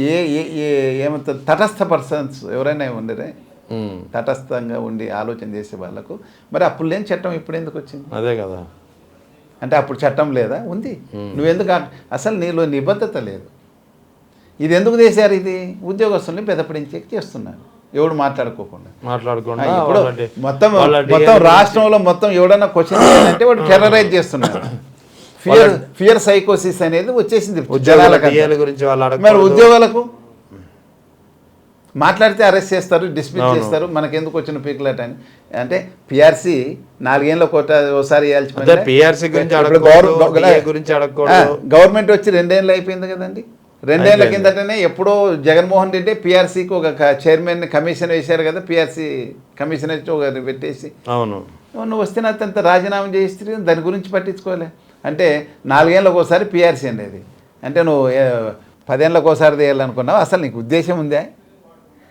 Speaker 2: ఏమంటారు, తటస్థ పర్సన్స్ ఎవరైనా ఉండరే, తటస్థంగా ఉండి ఆలోచన చేసే వాళ్ళకు మరి అప్పుడు లేని చట్టం ఇప్పుడు ఎందుకు వచ్చింది?
Speaker 1: అదే కదా.
Speaker 2: అంటే అప్పుడు చట్టం లేదా? ఉంది. నువ్వెందుకు అసలు నీలో నిబద్ధత లేదు. ఇది ఎందుకు చేశారు? ఇది ఉద్యోగస్తుల్ని పెదపడించే చేస్తున్నారు, ఎవడు మాట్లాడుకోకుండా. ఇప్పుడు మొత్తం రాష్ట్రంలో మొత్తం ఎవడన్నా క్వశ్చన్ చేయాలంటే వాడు టెర్రరైజ్ చేస్తున్నారు. ఫియర్ సైకోసిస్ అనేది వచ్చేసింది
Speaker 1: గురించి.
Speaker 2: మరి ఉద్యోగాలకు మాట్లాడితే అరెస్ట్ చేస్తారు, డిస్మిస్ చేస్తారు. మనకెందుకు వచ్చిన పీకులట అని అంటే పిఆర్సీ 4 ఏళ్ళ ఒకసారి గవర్నమెంట్ వచ్చి 2 ఏళ్ళు అయిపోయింది కదండి. 2 ఏళ్ల కిందటనే ఎప్పుడో జగన్మోహన్ రెడ్డి పిఆర్సీకి ఒక చైర్మన్ కమిషన్ వేశారు కదా, పిఆర్సీ కమిషన్ వచ్చి ఒక పెట్టేసి,
Speaker 1: అవును
Speaker 2: నువ్వు వస్తే అంత రాజీనామా చేస్తే దాని గురించి పట్టించుకోలే. అంటే 4 ఏళ్ళకి ఒకసారి పిఆర్సీ అనేది అంటే నువ్వు 10 ఏళ్ళకి ఒకసారి చేయాలనుకున్నావు. అసలు నీకు ఉద్దేశం ఉందా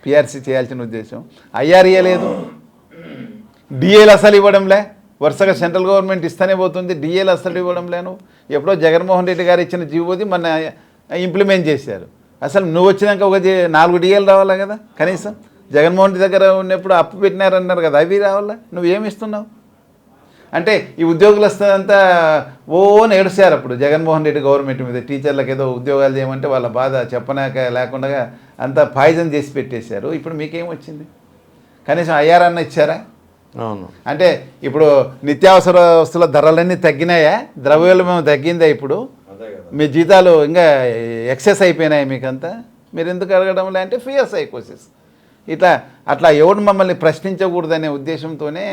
Speaker 2: పిఆర్సీ చేయాల్సిన ఉద్దేశం? ఐఆర్ఏ లేదు, డిఏలు అసలు ఇవ్వడంలే. వరుసగా సెంట్రల్ గవర్నమెంట్ ఇస్తూనే పోతుంది, డిఏలు అసలు ఇవ్వడంలే. నువ్వు ఎప్పుడో జగన్మోహన్ రెడ్డి గారు ఇచ్చిన జీవోది మన ఇంప్లిమెంట్ చేశారు. అసలు నువ్వు వచ్చినాక ఒక 4 డిఏలు రావాలా కదా కనీసం. జగన్మోహన్ రెడ్డి దగ్గర ఉన్నప్పుడు అప్పు పెట్టినారన్నారు కదా, అవి రావాలా? నువ్వేమి ఇస్తున్నావు? అంటే ఈ ఉద్యోగులంతా ఏడుస్తారు అప్పుడు జగన్మోహన్ రెడ్డి గవర్నమెంట్ మీద. టీచర్లకు ఏదో ఉద్యోగాలు చేయమంటే వాళ్ళ బాధ చెప్పనాక లేకుండా అంతా పాయిజన్ చేసి పెట్టేశారు. ఇప్పుడు మీకేం వచ్చింది? కనీసం ఐఆర్ అన్న ఇచ్చారా?
Speaker 1: అవును.
Speaker 2: అంటే ఇప్పుడు నిత్యావసర వస్తువుల ధరలన్నీ తగ్గినాయా? ద్రవ్యోల్బణం తగ్గిందా? ఇప్పుడు మీ జీతాలు ఇంకా ఎక్సెస్ అయిపోయినాయి మీకంతా. మీరు ఎందుకు అడగడం అంటే ఫియర్ సైకోసిస్. అట్లా ఎవడు మమ్మల్ని ప్రశ్నించకూడదనే ఉద్దేశంతోనే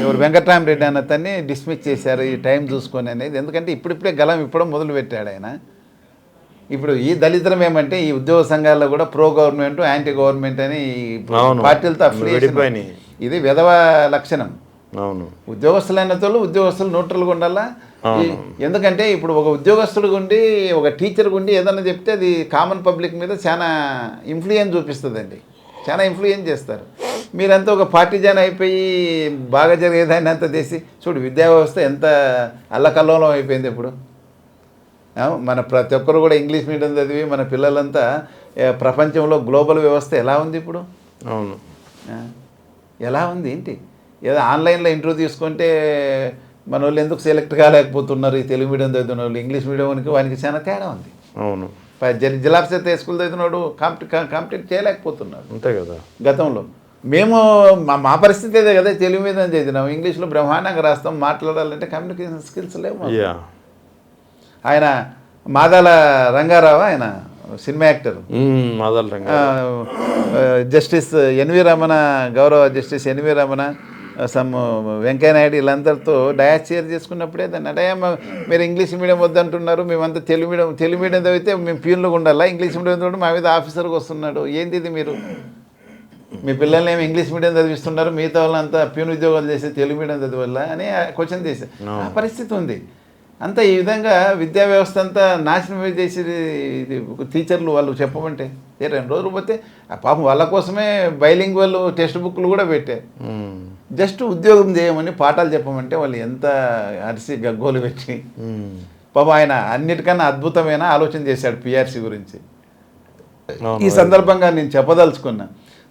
Speaker 2: ఎవరు వెంకట్రామరెడ్డి అన్న తన్ని డిస్మిస్ చేశారు ఈ టైం చూసుకొని అనేది. ఎందుకంటే ఇప్పుడిప్పుడే గలం ఇప్పడం మొదలు పెట్టాడు ఆయన. ఇప్పుడు ఈ దళిద్రం ఏమంటే ఈ ఉద్యోగ సంఘాల్లో కూడా ప్రో గవర్నమెంట్, యాంటీ గవర్నమెంట్ అని పార్టీలతో అఫిలియేషన్. ఇది విధవ లక్షణం.
Speaker 1: అవును.
Speaker 2: ఉద్యోగస్తులైనతోళ్ళు ఉద్యోగస్తులు న్యూట్రల్గా ఉండాలా. ఎందుకంటే ఇప్పుడు ఒక ఉద్యోగస్తుడు గుండి ఒక టీచర్ గుండి ఏదన్నా చెప్తే అది కామన్ పబ్లిక్ మీద చాలా ఇన్ఫ్లుయెన్స్ చూపిస్తుందండి, చాలా ఇన్ఫ్లుయెన్స్ చేస్తారు. మీరంతా ఒక పార్టీజన్ అయిపోయి బాగా జరిగేదాన్ని అంతా చేసి చూడు, విద్యా వ్యవస్థ ఎంత అల్లకల్లోలం అయిపోయింది ఇప్పుడు. మన ప్రతి ఒక్కరు కూడా ఇంగ్లీష్ మీడియం చదివి మన పిల్లలంతా ప్రపంచంలో గ్లోబల్ వ్యవస్థ ఎలా ఉంది ఇప్పుడు?
Speaker 1: అవును.
Speaker 2: ఎలా ఉంది ఏంటి? ఏదో ఆన్లైన్లో ఇంటర్వ్యూ తీసుకుంటే మన వాళ్ళు ఎందుకు సెలెక్ట్ కాలేకపోతున్నారు? ఈ తెలుగు మీడియం చదివిన వాళ్ళు ఇంగ్లీష్ మీడియంకి వానికి చాలా తేడా ఉంది.
Speaker 1: అవును.
Speaker 2: జిల్లా పరిషత్ స్కూల్ చదివినాడు కాంపిటేట్ చేయలేకపోతున్నాడు.
Speaker 1: అంతే కదా.
Speaker 2: గతంలో మేము మా పరిస్థితి అదే కదా, తెలుగు మీద చదివినాం, ఇంగ్లీష్లో బ్రహ్మాండంగా రాస్తాం, మాట్లాడాలంటే కమ్యూనికేషన్ స్కిల్స్ లేవు. ఆయన మాదాల రంగారావు, ఆయన cinema actor, justice NV Ramana, గౌరవ justice NV Ramana, some Venkaiah Naidu వీళ్ళందరితో డయాస్ షేర్ చేసుకున్నప్పుడే దాన్ని అడయమ్మ మీరు ఇంగ్లీష్ మీడియం వద్దంటున్నారు, మేమంతా తెలుగు మీడియం చదివితే మేము ప్యూన్లుగా ఉండాలా, ఇంగ్లీష్ మీడియం తోటి మా మీద ఆఫీసర్కి వస్తున్నాడు, ఏంది ఇది మీరు మీ పిల్లల్ని ఏమి ఇంగ్లీష్ మీడియం చదివిస్తున్నారు, మిగతా వాళ్ళంతా ప్యూన్ ఉద్యోగాలు చేసి తెలుగు మీడియం చదివాలా అని క్వశ్చన్ చేశారు. ఆ పరిస్థితి ఉంది. అంతా ఈ విధంగా విద్యా వ్యవస్థ అంతా నాశనం చేసేది ఇది టీచర్లు వాళ్ళు చెప్పమంటే 2 రోజులు పోతే పాపం వాళ్ళ కోసమే బైలింగ్వల్ టెక్స్ట్ బుక్లు కూడా పెట్టారు. జస్ట్ ఉద్యోగం చేయమని పాఠాలు చెప్పమంటే వాళ్ళు ఎంత అరిసి గగ్గోలు పెట్టి పాపం ఆయన అన్నిటికన్నా అద్భుతమైన ఆలోచన చేశాడు పిఆర్సీ గురించి. ఈ సందర్భంగా నేను చెప్పదలుచుకున్నా,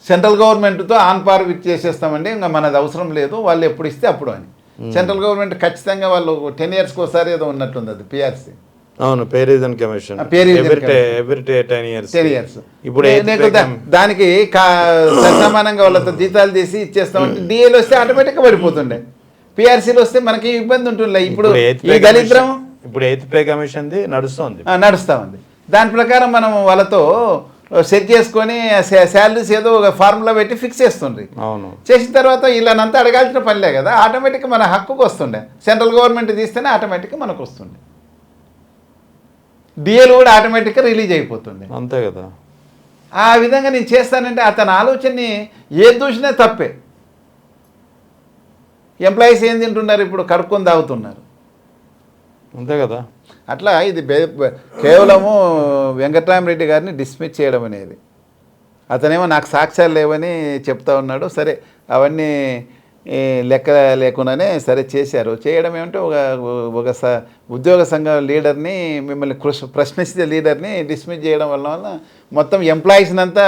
Speaker 2: సెంట్రల్ గవర్నమెంట్తో ఆన్ పార్ విత్ చేసేస్తామండి, ఇంకా మనది అవసరం లేదు, వాళ్ళు ఎప్పుడు ఇస్తే అప్పుడు అని. సెంట్రల్ గవర్నమెంట్ ఖచ్చితంగా వాళ్ళు 10 yearsకి ఒకసారి ఏదో ఉన్నట్టుంది అది పిఆర్సీ.
Speaker 1: అవును, pay reason commission every 10 years. ఇప్పుడు
Speaker 2: దానికి సమానంగా వాళ్ళతో జీతాలు చేసి ఇచ్చేస్తామంటే డిఏలు వస్తే ఆటోమేటిక్గా పడిపోతుండే, పిఆర్సీలు వస్తే మనకి ఇబ్బంది ఉంటుండే. ఇప్పుడు ఈ దళిద్రం
Speaker 1: ఇప్పుడు 8th పే కమిషన్ నడుస్తూ ఉంది.
Speaker 2: దాని ప్రకారం మనం వాళ్ళతో సెట్ చేసుకొని శాలరీస్ ఏదో ఒక ఫార్ములా పెట్టి ఫిక్స్ చేస్తుండ్రి.
Speaker 1: అవును,
Speaker 2: చేసిన తర్వాత వీళ్ళనంతా అడగాల్సిన పనిలే కదా, ఆటోమేటిక్గా మన హక్కుకు వస్తుండే. సెంట్రల్ గవర్నమెంట్ తీస్తేనే ఆటోమేటిక్గా మనకు వస్తుండే, డిఏలు కూడా ఆటోమేటిక్గా రిలీజ్ అయిపోతుండే.
Speaker 1: అంతే కదా.
Speaker 2: ఆ విధంగా నేను చేస్తానంటే అతని ఆలోచనని ఏది చూసినా తప్పే. ఎంప్లాయీస్ ఏం తింటున్నారు ఇప్పుడు, కడుక్కొని తాగుతున్నారు.
Speaker 1: అంతే కదా.
Speaker 2: అట్లా ఇది కేవలము వెంకట్రామరెడ్డి గారిని డిస్మిస్ చేయడం అనేది, అతనేమో నాకు సాక్ష్యాలు లేవని చెప్తా ఉన్నాడు. సరే అవన్నీ లెక్క లేకుండానే సరే చేశారు. చేయడం ఏమంటే ఒక ఉద్యోగ సంఘం లీడర్ని, మిమ్మల్ని ప్రశ్నించే లీడర్ని డిస్మిస్ చేయడం వల్ల మొత్తం ఎంప్లాయీస్ని అంతా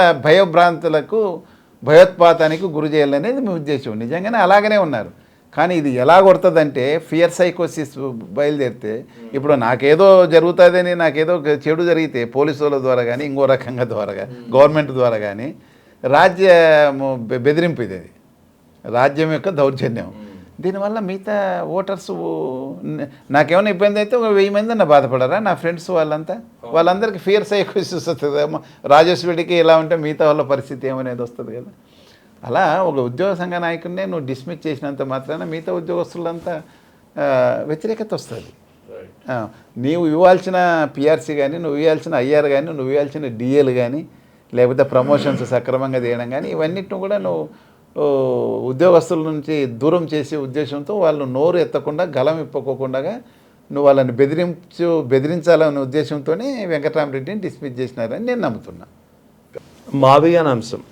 Speaker 2: భయోత్పాతానికి గురి చేయాలనేది మీ ఉద్దేశం. నిజంగానే అలాగనే ఉన్నారు. కానీ ఇది ఎలా కొడుతుందంటే ఫియర్ సైకోసిస్ బయలుదేరితే, ఇప్పుడు నాకేదో జరుగుతుందని, నాకేదో చెడు జరిగితే పోలీసు వాళ్ళ ద్వారా కానీ ఇంకో రకంగా ద్వారా గవర్నమెంట్ ద్వారా కానీ రాజ్యం బెదిరింపు ఇది, రాజ్యం యొక్క దౌర్జన్యం. దీనివల్ల మిగతా ఓటర్స్ నాకేమైనా ఇబ్బంది అయితే 1000 మంది అన్న బాధపడరా, నా ఫ్రెండ్స్ వాళ్ళందరికీ ఫియర్ సైకోసిస్ వస్తుంది. రాజేశ్వరికి ఇలా ఉంటే మిగతా వాళ్ళ పరిస్థితి ఏమనేది వస్తుంది కదా. అలా ఒక ఉద్యోగ సంఘ నాయకుడినే నువ్వు డిస్మిస్ చేసినంత మాత్రాన మిగతా ఉద్యోగస్తులంతా వ్యతిరేకత వస్తుంది. నీవు ఇవ్వాల్సిన పిఆర్సీ కానీ, నువ్వు ఇవ్వాల్సిన ఐఆర్ కానీ, నువ్వు ఇవ్వాల్సిన డిఏలు కానీ, లేకపోతే ప్రమోషన్స్ సక్రమంగా చేయడం కానీ, ఇవన్నిటిని కూడా నువ్వు ఉద్యోగస్తుల నుంచి దూరం చేసే ఉద్దేశంతో వాళ్ళు నోరు ఎత్తకుండా గలం ఇప్పుకోకుండా నువ్వు వాళ్ళని బెదిరించాలనే ఉద్దేశంతోనే వెంకటరామరెడ్డిని డిస్మిస్ చేసినారని నేను నమ్ముతున్నా.
Speaker 1: మావిగాన్ అంశం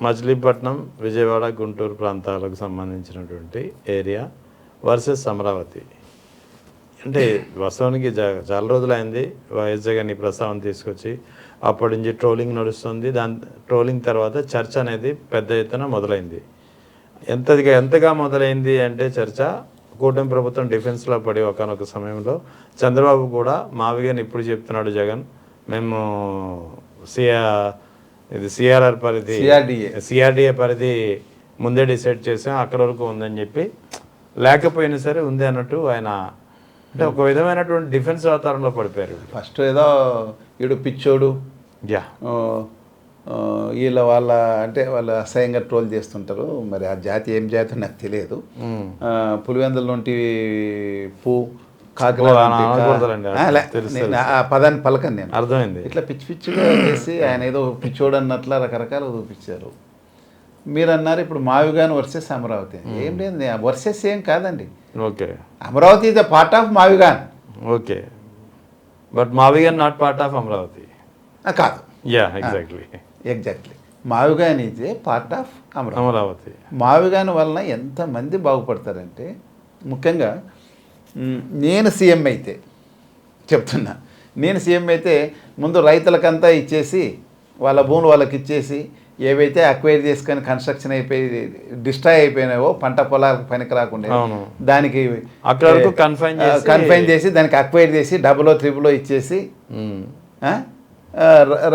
Speaker 1: మచిలీపట్నం, విజయవాడ, గుంటూరు ప్రాంతాలకు సంబంధించినటువంటి ఏరియా వర్సెస్ అమరావతి. అంటే వాస్తవానికి చాలా రోజులైంది వైఎస్ జగన్ ఈ ప్రస్తావన తీసుకొచ్చి, అప్పటి నుంచి ట్రోలింగ్ నడుస్తుంది. ట్రోలింగ్ తర్వాత చర్చ అనేది పెద్ద ఎత్తున మొదలైంది. ఎంతగా మొదలైంది అంటే చర్చ, కూటమి ప్రభుత్వం డిఫెన్స్లో పడి ఒకనొక సమయంలో చంద్రబాబు కూడా మావిగాని ఇప్పుడు చెప్తున్నాడు జగన్, మేము ఇది సిఆర్ఆర్ పరిధి, సిఆర్డిఏ పరిధి ముందే డిసైడ్ చేసాం, అక్కడ వరకు ఉందని చెప్పి, లేకపోయినా సరే ఉంది అన్నట్టు ఆయన అంటే ఒక విధమైనటువంటి డిఫెన్స్ వాతావరణంలో పడిపోయారు.
Speaker 2: ఫస్ట్ ఏదో వీడు పిచ్చోడు, వీళ్ళ వాళ్ళ అసహ్యంగా ట్రోల్ చేస్తుంటారు. మరి ఆ జాతి ఏం జాతి నాకు తెలియదు. పులివెందుల నుండి ఆ పదాన్ని పలకను నేను,
Speaker 1: అర్థమైంది.
Speaker 2: ఇట్లా పిచ్చిగా చేసి ఆయన ఏదో పిచ్చోడు అన్నట్లా రకరకాలుగా చూపించారు. మీరు అన్నారు ఇప్పుడు మావిగాన్ వర్సెస్ అమరావతి. ఏం లేదు, వర్సెస్ ఏం కాదండి.
Speaker 1: Okay,
Speaker 2: Amaravati is the part of Mavigan.
Speaker 1: Okay, but Mavigan not part of Amaravati.
Speaker 2: కాదు, exactly Mavigan is a part of Amaravati. Mavigan వలన ఎంతమంది బాగుపడతారంటే, ముఖ్యంగా నేను సీఎం అయితే చెప్తున్నా, నేను సీఎం అయితే ముందు రైతులకంతా ఇచ్చేసి, వాళ్ళ భూములు వాళ్ళకి ఇచ్చేసి, ఏవైతే అక్వైర్ చేసుకొని కన్స్ట్రక్షన్ అయిపోయి డిస్ట్రాయ్ అయిపోయినావో, పంట పొలాలకు పనికి రాకుండా దానికి కన్ఫైన్ చేసి దానికి అక్వైర్ చేసి 00 ఇచ్చేసి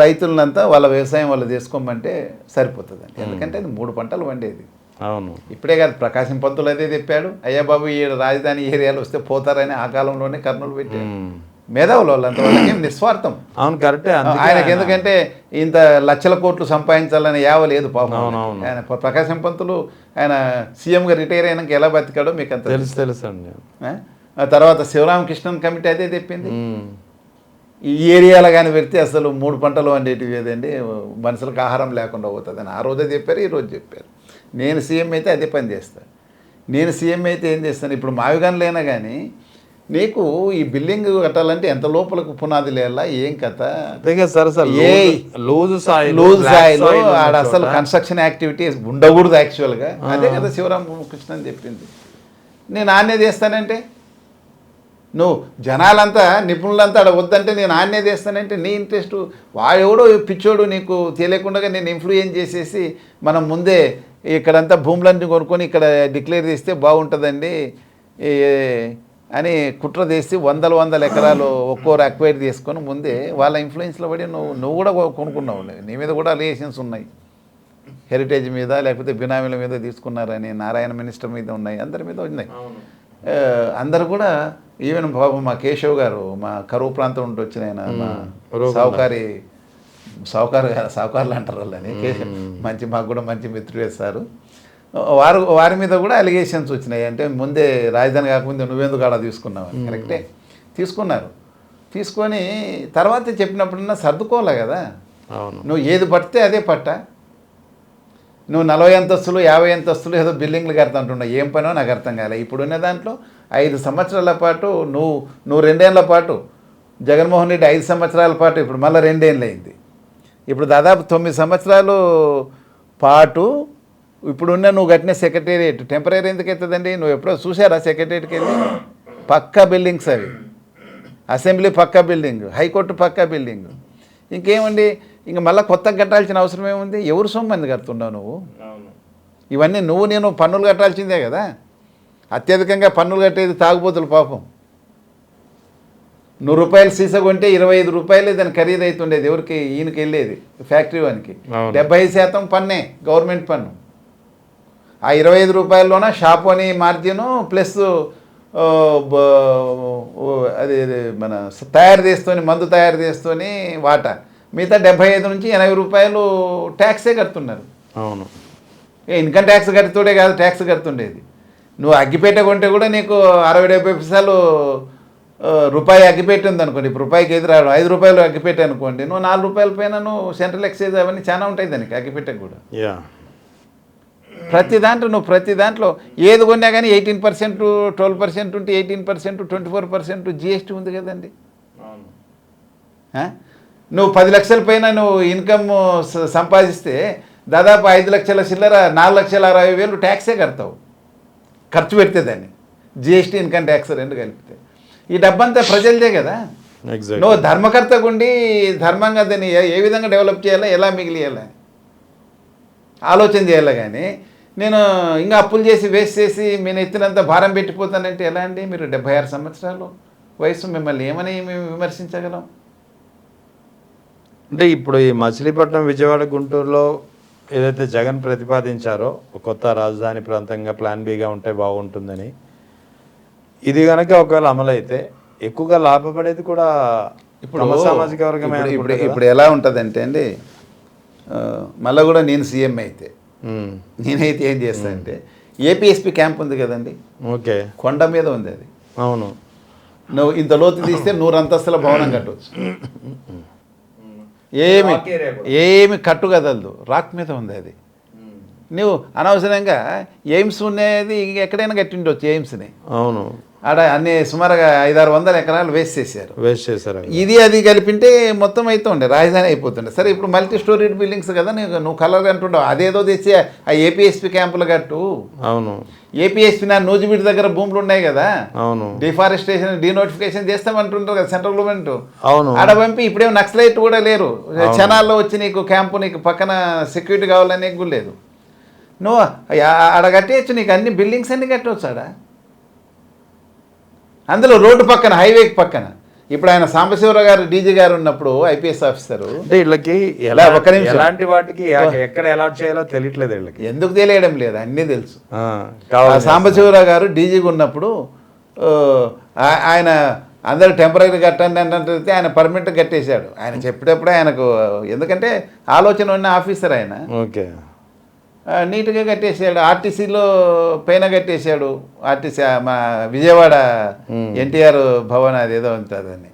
Speaker 2: రైతులనంతా వాళ్ళ వ్యవసాయం వాళ్ళు చేసుకోమంటే సరిపోతుంది. ఎందుకంటే అది 3 పంటలు పండేది.
Speaker 1: అవును,
Speaker 2: ఇప్పుడే కాదు, ప్రకాశం పంతులు అదే చెప్పాడు. అయ్యా బాబు ఈ రాజధాని ఏరియాలో వస్తే పోతారని ఆ కాలంలోనే కర్నూలు పెట్టాడు. మేధావులు వాళ్ళంతా, వాళ్ళకి నిస్వార్థం.
Speaker 1: అవును, కరెక్టే.
Speaker 2: ఆయనకి ఎందుకంటే ఇంత లక్షల కోట్లు సంపాదించాలని యావ లేదు పాపం. ఆయన ప్రకాశం పంతులు ఆయన సీఎంగా రిటైర్ అయినాక ఎలా బతికాడో మీకు అంత
Speaker 1: తెలుసు అండి.
Speaker 2: ఆ తర్వాత శివరామకృష్ణన్ కమిటీ అదే చెప్పింది. ఈ ఏరియాలో కానీ పెడితే అసలు 3 పంటలు వండేటివి ఏదండి, మనుషులకు ఆహారం లేకుండా పోతుందని ఆ రోజే చెప్పారు, ఈరోజు చెప్పారు. నేను సీఎం అయితే అదే పని చేస్తాను. నేను సీఎం అయితే ఏం చేస్తాను, ఇప్పుడు మావిగానులైనా కానీ నీకు ఈ బిల్డింగ్ కట్టాలంటే ఎంత లోపలకు పునాది లేలా, ఏం కథ,
Speaker 1: లూజ్
Speaker 2: సాయిల్ ఆడ అసలు కన్స్ట్రక్షన్ యాక్టివిటీస్ ఉండకూడదు యాక్చువల్గా. అదే కదా శివరామకృష్ణ అని చెప్పింది. నేను ఆన్నే చేస్తానంటే, నువ్వు జనాలంతా నిపుణులంతా అక్కడ వద్దంటే నేను ఆన్నే చేస్తానంటే నీ ఇంట్రెస్ట్. వాడెవడో పిచ్చోడు నీకు తెలియకుండా నేను ఇన్ఫ్లుయెన్స్ చేసేసి మనం ముందే ఇక్కడంతా భూములన్నీ కొనుక్కొని ఇక్కడ డిక్లేర్ చేస్తే బాగుంటుందండి అని కుట్ర చేసి వందల ఎకరాలు ఒక్కోరు అక్వైర్ చేసుకొని ముందే వాళ్ళ ఇన్ఫ్లుయెన్స్లో పడి నువ్వు కూడా కొనుక్కున్నావు. నీ మీద కూడా అలిగేషన్స్ ఉన్నాయి, హెరిటేజ్ మీద లేకపోతే బినామీల మీద తీసుకున్నారని, నారాయణ మినిస్టర్ మీద ఉన్నాయి, అందరి మీద ఉన్నాయి. అందరు కూడా ఈవెన్ బాబు మా కేశవ్ గారు మా కరువు ప్రాంతం నుండి వచ్చిన ఆయన, మా సావుకారులు అంటారు వాళ్ళని, మంచి మాకు కూడా మంచి మిత్రుడు వేస్తారు. వారి మీద కూడా అలిగేషన్స్ వచ్చినాయి. అంటే ముందే రాజధాని కాకముందే నువ్వెందుకు ఆడ తీసుకున్నావు అని. కరెక్టే, తీసుకున్నారు. తీసుకొని తర్వాత చెప్పినప్పుడన్నా సర్దుకోలే కదా. నువ్వు ఏది పడితే అదే పట్ట. నువ్వు 40 అంతస్తులు 50 అంతస్తులు ఏదో బిల్డింగ్లు కడతాంటున్నావు, ఏం పనో నాకు అర్థం కాలే. ఇప్పుడున్న దాంట్లో 5 సంవత్సరాల పాటు నువ్వు 2 ఏళ్ళ పాటు, జగన్మోహన్ రెడ్డి 5 సంవత్సరాల పాటు, ఇప్పుడు మళ్ళీ 2 ఏళ్ళు అయింది. ఇప్పుడు దాదాపు 9 సంవత్సరాలు పాటు ఇప్పుడున్న నువ్వు కట్టిన సెక్రటేరియట్ టెంపరీ ఎందుకు అవుతుందండి? నువ్వు ఎప్పుడో చూసారా సెక్రటేరియట్కి వెళ్ళి? పక్కా బిల్డింగ్స్ అవి, అసెంబ్లీ పక్కా బిల్డింగ్, హైకోర్టు పక్కా బిల్డింగ్. ఇంకేమండి, ఇంక మళ్ళీ కొత్తగా కట్టాల్సిన అవసరం ఏముంది? ఎవరు సొమ్మంది కడుతున్నావు నువ్వు? ఇవన్నీ నేను పన్నులు కట్టాల్సిందే కదా. అత్యధికంగా పన్నులు కట్టేది తాగుబోతులు పాపం. 100 రూపాయలు సీసా కొంటే 25 రూపాయలు దాని ఖరీదు అవుతుండేది. ఎవరికి? ఈయనకి వెళ్ళేది ఫ్యాక్టరీ వానికి. 70% పన్నే, గవర్నమెంట్ పన్ను. ఆ 25 రూపాయల్లోన షాప్ అని మార్జిను ప్లస్ అది మన తయారు చేస్తూనే, మందు తయారు చేస్తూనే వాటా, మిగతా 75 నుంచి 80 రూపాయలు ట్యాక్సే కడుతున్నారు.
Speaker 1: అవును,
Speaker 2: ఇన్కమ్ ట్యాక్స్ కడుతుండే కాదు, ట్యాక్స్ కడుతుండేది. నువ్వు అగ్గిపేట కొంటే కూడా నీకు 60-70 పైసలు రూపాయి అగ్గిపెట్టి ఉంది అనుకోండి. ఇప్పుడు రూపాయికి ఎదురు రావడం, 5 రూపాయలు అగ్గిపెట్టి అనుకోండి, నువ్వు 4 రూపాయల పైన నువ్వు సెంట్రల్ ఎక్సైజ్ అవన్నీ చాలా ఉంటాయి దానికి, అగ్గిపెట్టకు కూడా. ప్రతి దాంట్లో ఏది కొన్నా కానీ 18%, 12% ఉంటే 18%, 24% జిఎస్టీ ఉంది కదండి. నువ్వు 10 లక్షల పైన నువ్వు ఇన్కమ్ సంపాదిస్తే దాదాపు 5 లక్షల చిల్లర 4,60,000 ట్యాక్సే కడతావు, ఖర్చు పెడితే దాన్ని. జిఎస్టీ, ఇన్కమ్ ట్యాక్స్ 2 కలిపితే ఈ డబ్బంతా ప్రజలదే కదా. నువ్వు ధర్మకర్తగా ఉండి ధర్మంగా దాన్ని ఏ విధంగా డెవలప్ చేయాలా, ఎలా మిగిలియాలా ఆలోచన చేయాలి. కానీ నేను ఇంకా అప్పులు చేసి వేస్ట్ చేసి నేను ఎత్తినంత భారం పెట్టిపోతానంటే ఎలా అండి? మీరు 76 సంవత్సరాలు వయసు, మిమ్మల్ని ఏమని మేము విమర్శించగలం?
Speaker 1: అంటే ఇప్పుడు ఈ మచిలీపట్నం, విజయవాడ, గుంటూరులో ఏదైతే జగన్ ప్రతిపాదించారో కొత్త రాజధాని ప్రాంతంగా ప్లాన్ బిగా ఉంటే బాగుంటుందని, ఇది కనుక ఒకవేళ అమలైతే ఎక్కువగా లాభపడేది కూడా ఇప్పుడు సామాజిక వర్గమే.
Speaker 2: ఇప్పుడు ఎలా ఉంటుందంటే అండి, మళ్ళీ కూడా నేను సీఎం అయితే నేనైతే ఏం చేస్తానంటే, ఏపీఎస్పీ క్యాంప్ ఉంది కదండి,
Speaker 1: ఓకే,
Speaker 2: కొండ మీద ఉంది అది.
Speaker 1: అవును,
Speaker 2: నువ్వు ఇంత లోతు తీస్తే 100 అంతస్తుల భవనం కట్టవచ్చు. ఏమి కట్టు కదలదు, రాక్ మీద ఉంది అది. నువ్వు అనవసరంగా ఎయిమ్స్ ఉన్నది ఎక్కడైనా కట్టిండొచ్చు ఎయిమ్స్ని.
Speaker 1: అవును,
Speaker 2: ఆడ అన్ని సుమారుగా 500-600 ఎకరాలు వేస్ట్ చేశారు. ఇది అది కలిపింటే మొత్తం అయితే ఉండే రాజధాని అయిపోతుండే. సరే, ఇప్పుడు మల్టీ స్టోరీడ్ బిల్డింగ్స్ కదా, నువ్వు కలర్ అంటుండవు, అదేదో తెచ్చి ఆ ఏపీఎస్పీ క్యాంపులు కట్టు.
Speaker 1: అవును,
Speaker 2: ఏపీఎస్పీ నూజిబీడి దగ్గర భూములు ఉన్నాయి కదా,
Speaker 1: అవును,
Speaker 2: డిఫారెస్టేషన్, డీనోటిఫికేషన్ చేస్తామంటుంటారు కదా సెంట్రల్ గవర్నమెంట్.
Speaker 1: అవును,
Speaker 2: ఆడ పంపి ఇప్పుడేమో నక్సలైట్ కూడా లేరు, క్షణాల్లో వచ్చి నీకు క్యాంపు, నీకు పక్కన సెక్యూరిటీ కావాలని నీకు లేదు. నువ్వు ఆడ కట్టేయచ్చు, నీకు అన్ని బిల్డింగ్స్ అన్ని కట్టవచ్చు ఆడ. అందులో రోడ్డు పక్కన, హైవేకి పక్కన. ఇప్పుడు ఆయన సాంబశివరావు గారు డీజీ గారు ఉన్నప్పుడు ఐపీఎస్ ఆఫీసరు,
Speaker 1: వీళ్ళకి ఎలాంటి వాటికి ఎక్కడ అలాట్ చేయాలో తెలియట్లేదు వీళ్ళకి.
Speaker 2: ఎందుకు తెలియడం లేదు, అన్నీ తెలుసు. సాంబశివరావు గారు డీజీగా ఉన్నప్పుడు ఆయన అందరూ టెంపరీ కట్టండి అంటే ఆయన పర్మనెంట్ కట్టేశాడు. ఆయన చెప్పేటప్పుడు ఆయనకు, ఎందుకంటే ఆలోచన ఉన్న ఆఫీసర్ ఆయన,
Speaker 1: ఓకే,
Speaker 2: నీట్గా కట్టేసాడు. ఆర్టీసీలో పైన కట్టేశాడు. ఆర్టీసీ మా విజయవాడ ఎన్టీఆర్ భవన్ అదేదో ఉంటుందని.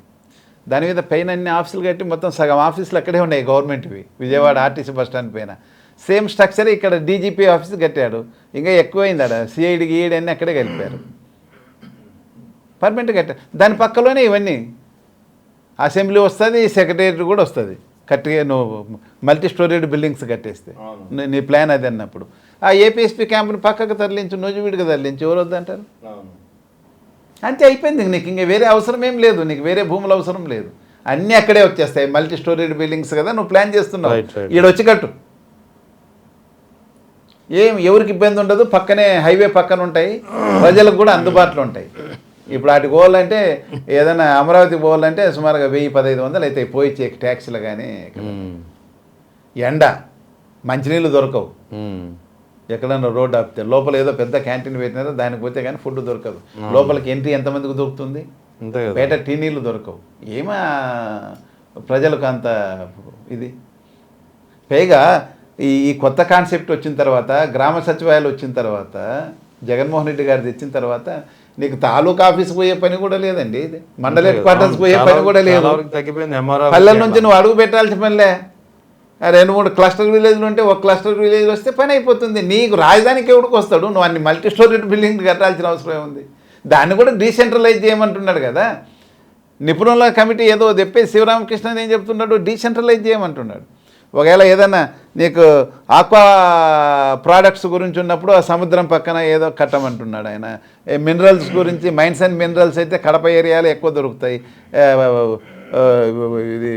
Speaker 2: దాని మీద పైన అన్ని ఆఫీసులు కట్టి మొత్తం సగం ఆఫీసులు అక్కడే ఉన్నాయి గవర్నమెంట్వి, విజయవాడ ఆర్టీసీ బస్ స్టాండ్ పైన. సేమ్ స్ట్రక్చర్ ఇక్కడ డీజీపీ ఆఫీస్ కట్టాడు, ఇంకా ఎక్కువైంది ఆడ సిఐడి గీఐడి అన్నీ అక్కడే కలిపారు, పర్మనెంట్ కట్టారు. దాని పక్కలోనే ఇవన్నీ అసెంబ్లీ వస్తుంది, సెక్రటేరియట్ కూడా వస్తుంది. కరెక్ట్గా నువ్వు మల్టీ స్టోరీడ్ బిల్డింగ్స్ కట్టేస్తే నీ ప్లాన్ అది అన్నప్పుడు ఆ ఏపీఎస్పీ క్యాంప్ని పక్కకు తరలించు, నూజివీడికి తరలించు, ఎవరు వద్దంటారు? అంతే అయిపోయింది. నీకు ఇంకా వేరే అవసరం ఏం లేదు, నీకు వేరే భూములు అవసరం లేదు, అన్నీ అక్కడే వచ్చేస్తాయి. మల్టీ స్టోరీడ్ బిల్డింగ్స్ కదా నువ్వు ప్లాన్ చేస్తున్నావు, ఈడొచ్చి కట్టు, ఏం ఎవరికి ఇబ్బంది ఉండదు. పక్కనే హైవే పక్కన ఉంటాయి, ప్రజలకు కూడా అందుబాటులో ఉంటాయి. ఇప్పుడు వాటికి పోవాలంటే ఏదైనా అమరావతికి పోవాలంటే సుమారుగా 1000-1500 అవుతాయి పోయి ట్యాక్సీలు. కానీ ఎండ, మంచినీళ్ళు దొరకవు, ఎక్కడన్నా రోడ్డు ఆపితే లోపల ఏదో పెద్ద క్యాంటీన్ పెట్టినారో దానికి పోతే కానీ ఫుడ్ దొరకదు. లోపలికి ఎంట్రీ ఎంతమందికి దొరుకుతుంది? బయట టీ నీళ్ళు దొరకవు. ఏమా ప్రజలకు అంత ఇది. పైగా ఈ కొత్త కాన్సెప్ట్ వచ్చిన తర్వాత, గ్రామ సచివాలయాలు వచ్చిన తర్వాత, జగన్మోహన్ రెడ్డి గారు తెచ్చిన తర్వాత నీకు తాలూకా ఆఫీస్ పోయే పని కూడా లేదండి, ఇది మండల హెడ్ క్వార్టర్స్ పోయే పని కూడా లేదు. పల్లెల నుంచి నువ్వు అడుగు పెట్టాల్సిన పనిలే. 2-3 క్లస్టర్ విలేజ్లు ఉంటే ఒక క్లస్టర్ విలేజ్ వస్తే పని అయిపోతుంది. నీకు రాజధానికి ఎవడికి వస్తాడు? నువ్వు అన్ని మల్టీ స్టోరీడ్ బిల్డింగ్ కట్టాల్సిన అవసరం ఉంది. దాన్ని కూడా డీసెంట్రలైజ్ చేయమంటున్నాడు కదా నిపుణుల కమిటీ. ఏదో చెప్పేసి శివరామకృష్ణ ఏం చెప్తున్నాడు? డీసెంట్రలైజ్ చేయమంటున్నాడు. ఒకవేళ ఏదైనా నీకు ఆక్వా ప్రోడక్ట్స్ గురించి ఉన్నప్పుడు ఆ సముద్రం పక్కన ఏదో కట్టమంటున్నాడు ఆయన. మినరల్స్ గురించి, మైన్స్ అండ్ మినరల్స్ అయితే కడప ఏరియాలో ఎక్కువ దొరుకుతాయి, ఇది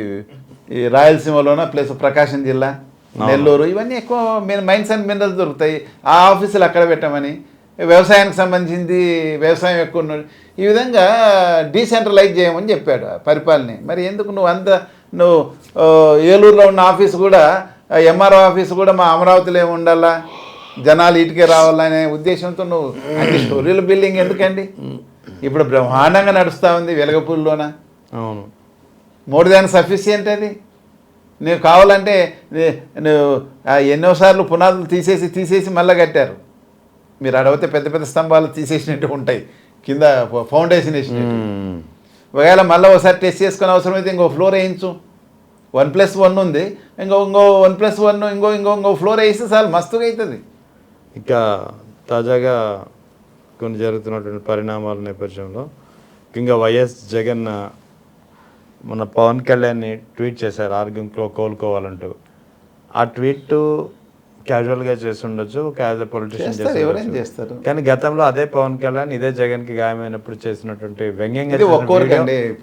Speaker 2: ఈ రాయలసీమలోన ప్లస్ ప్రకాశం జిల్లా, నెల్లూరు, ఇవన్నీ ఎక్కువ మైన్స్ అండ్ మినరల్స్ దొరుకుతాయి, ఆ ఆఫీసులు అక్కడ పెట్టమని. వ్యవసాయానికి సంబంధించింది వ్యవసాయం ఎక్కువ ఉన్నది. ఈ విధంగా డీసెంట్రలైజ్ చేయమని చెప్పాడు పరిపాలన. మరి ఎందుకు నువ్వు ఏలూరులో ఉన్న ఆఫీసు కూడా, ఎంఆర్ఓ ఆఫీసు కూడా మా అమరావతిలో ఏమి ఉండాలా, జనాలు ఇటుకే రావాలనే ఉద్దేశంతో నువ్వు అన్ని స్టోరీల బిల్డింగ్ ఎందుకండి? ఇప్పుడు బ్రహ్మాండంగా నడుస్తూ ఉంది వెలగపూడిలోన.
Speaker 1: అవును,
Speaker 2: మోర్ దాన్ సఫిషియంట్ అది. నీవు కావాలంటే నువ్వు ఎన్నోసార్లు పునాదులు తీసేసి మళ్ళీ కట్టారు. మీరు అడిగితే పెద్ద పెద్ద స్తంభాలు తీసేసినట్టు ఉంటాయి, కింద ఫౌండేషన్ వేసినట్టు. ఒకవేళ మళ్ళీ ఒకసారి టెస్ట్ చేసుకునే అవసరం అయితే ఇంకో ఫ్లోర్ వేయించు. 1+1 ఉంది, ఇంకో 1+1 ఇంకో ఫ్లోర్ వేస్తే చాలు, మస్తుగా అవుతుంది.
Speaker 1: ఇక తాజాగా కొన్ని జరుగుతున్నటువంటి పరిణామాల నేపథ్యంలో ఇంకా వైఎస్ జగన్ మన పవన్ కళ్యాణ్ని ట్వీట్ చేశారు ఆరోగ్యంలో కోలుకోవాలంటూ. ఆ ట్వీట్ క్యాజువల్గా చేస్తుండొచ్చు, ఒక యాజ్ ఎ పొలిటీషియన్ చేస్తారు. కానీ గతంలో అదే పవన్ కళ్యాణ్ ఇదే జగన్కి గాయమైనప్పుడు చేసినటువంటి వ్యంగ్యంగా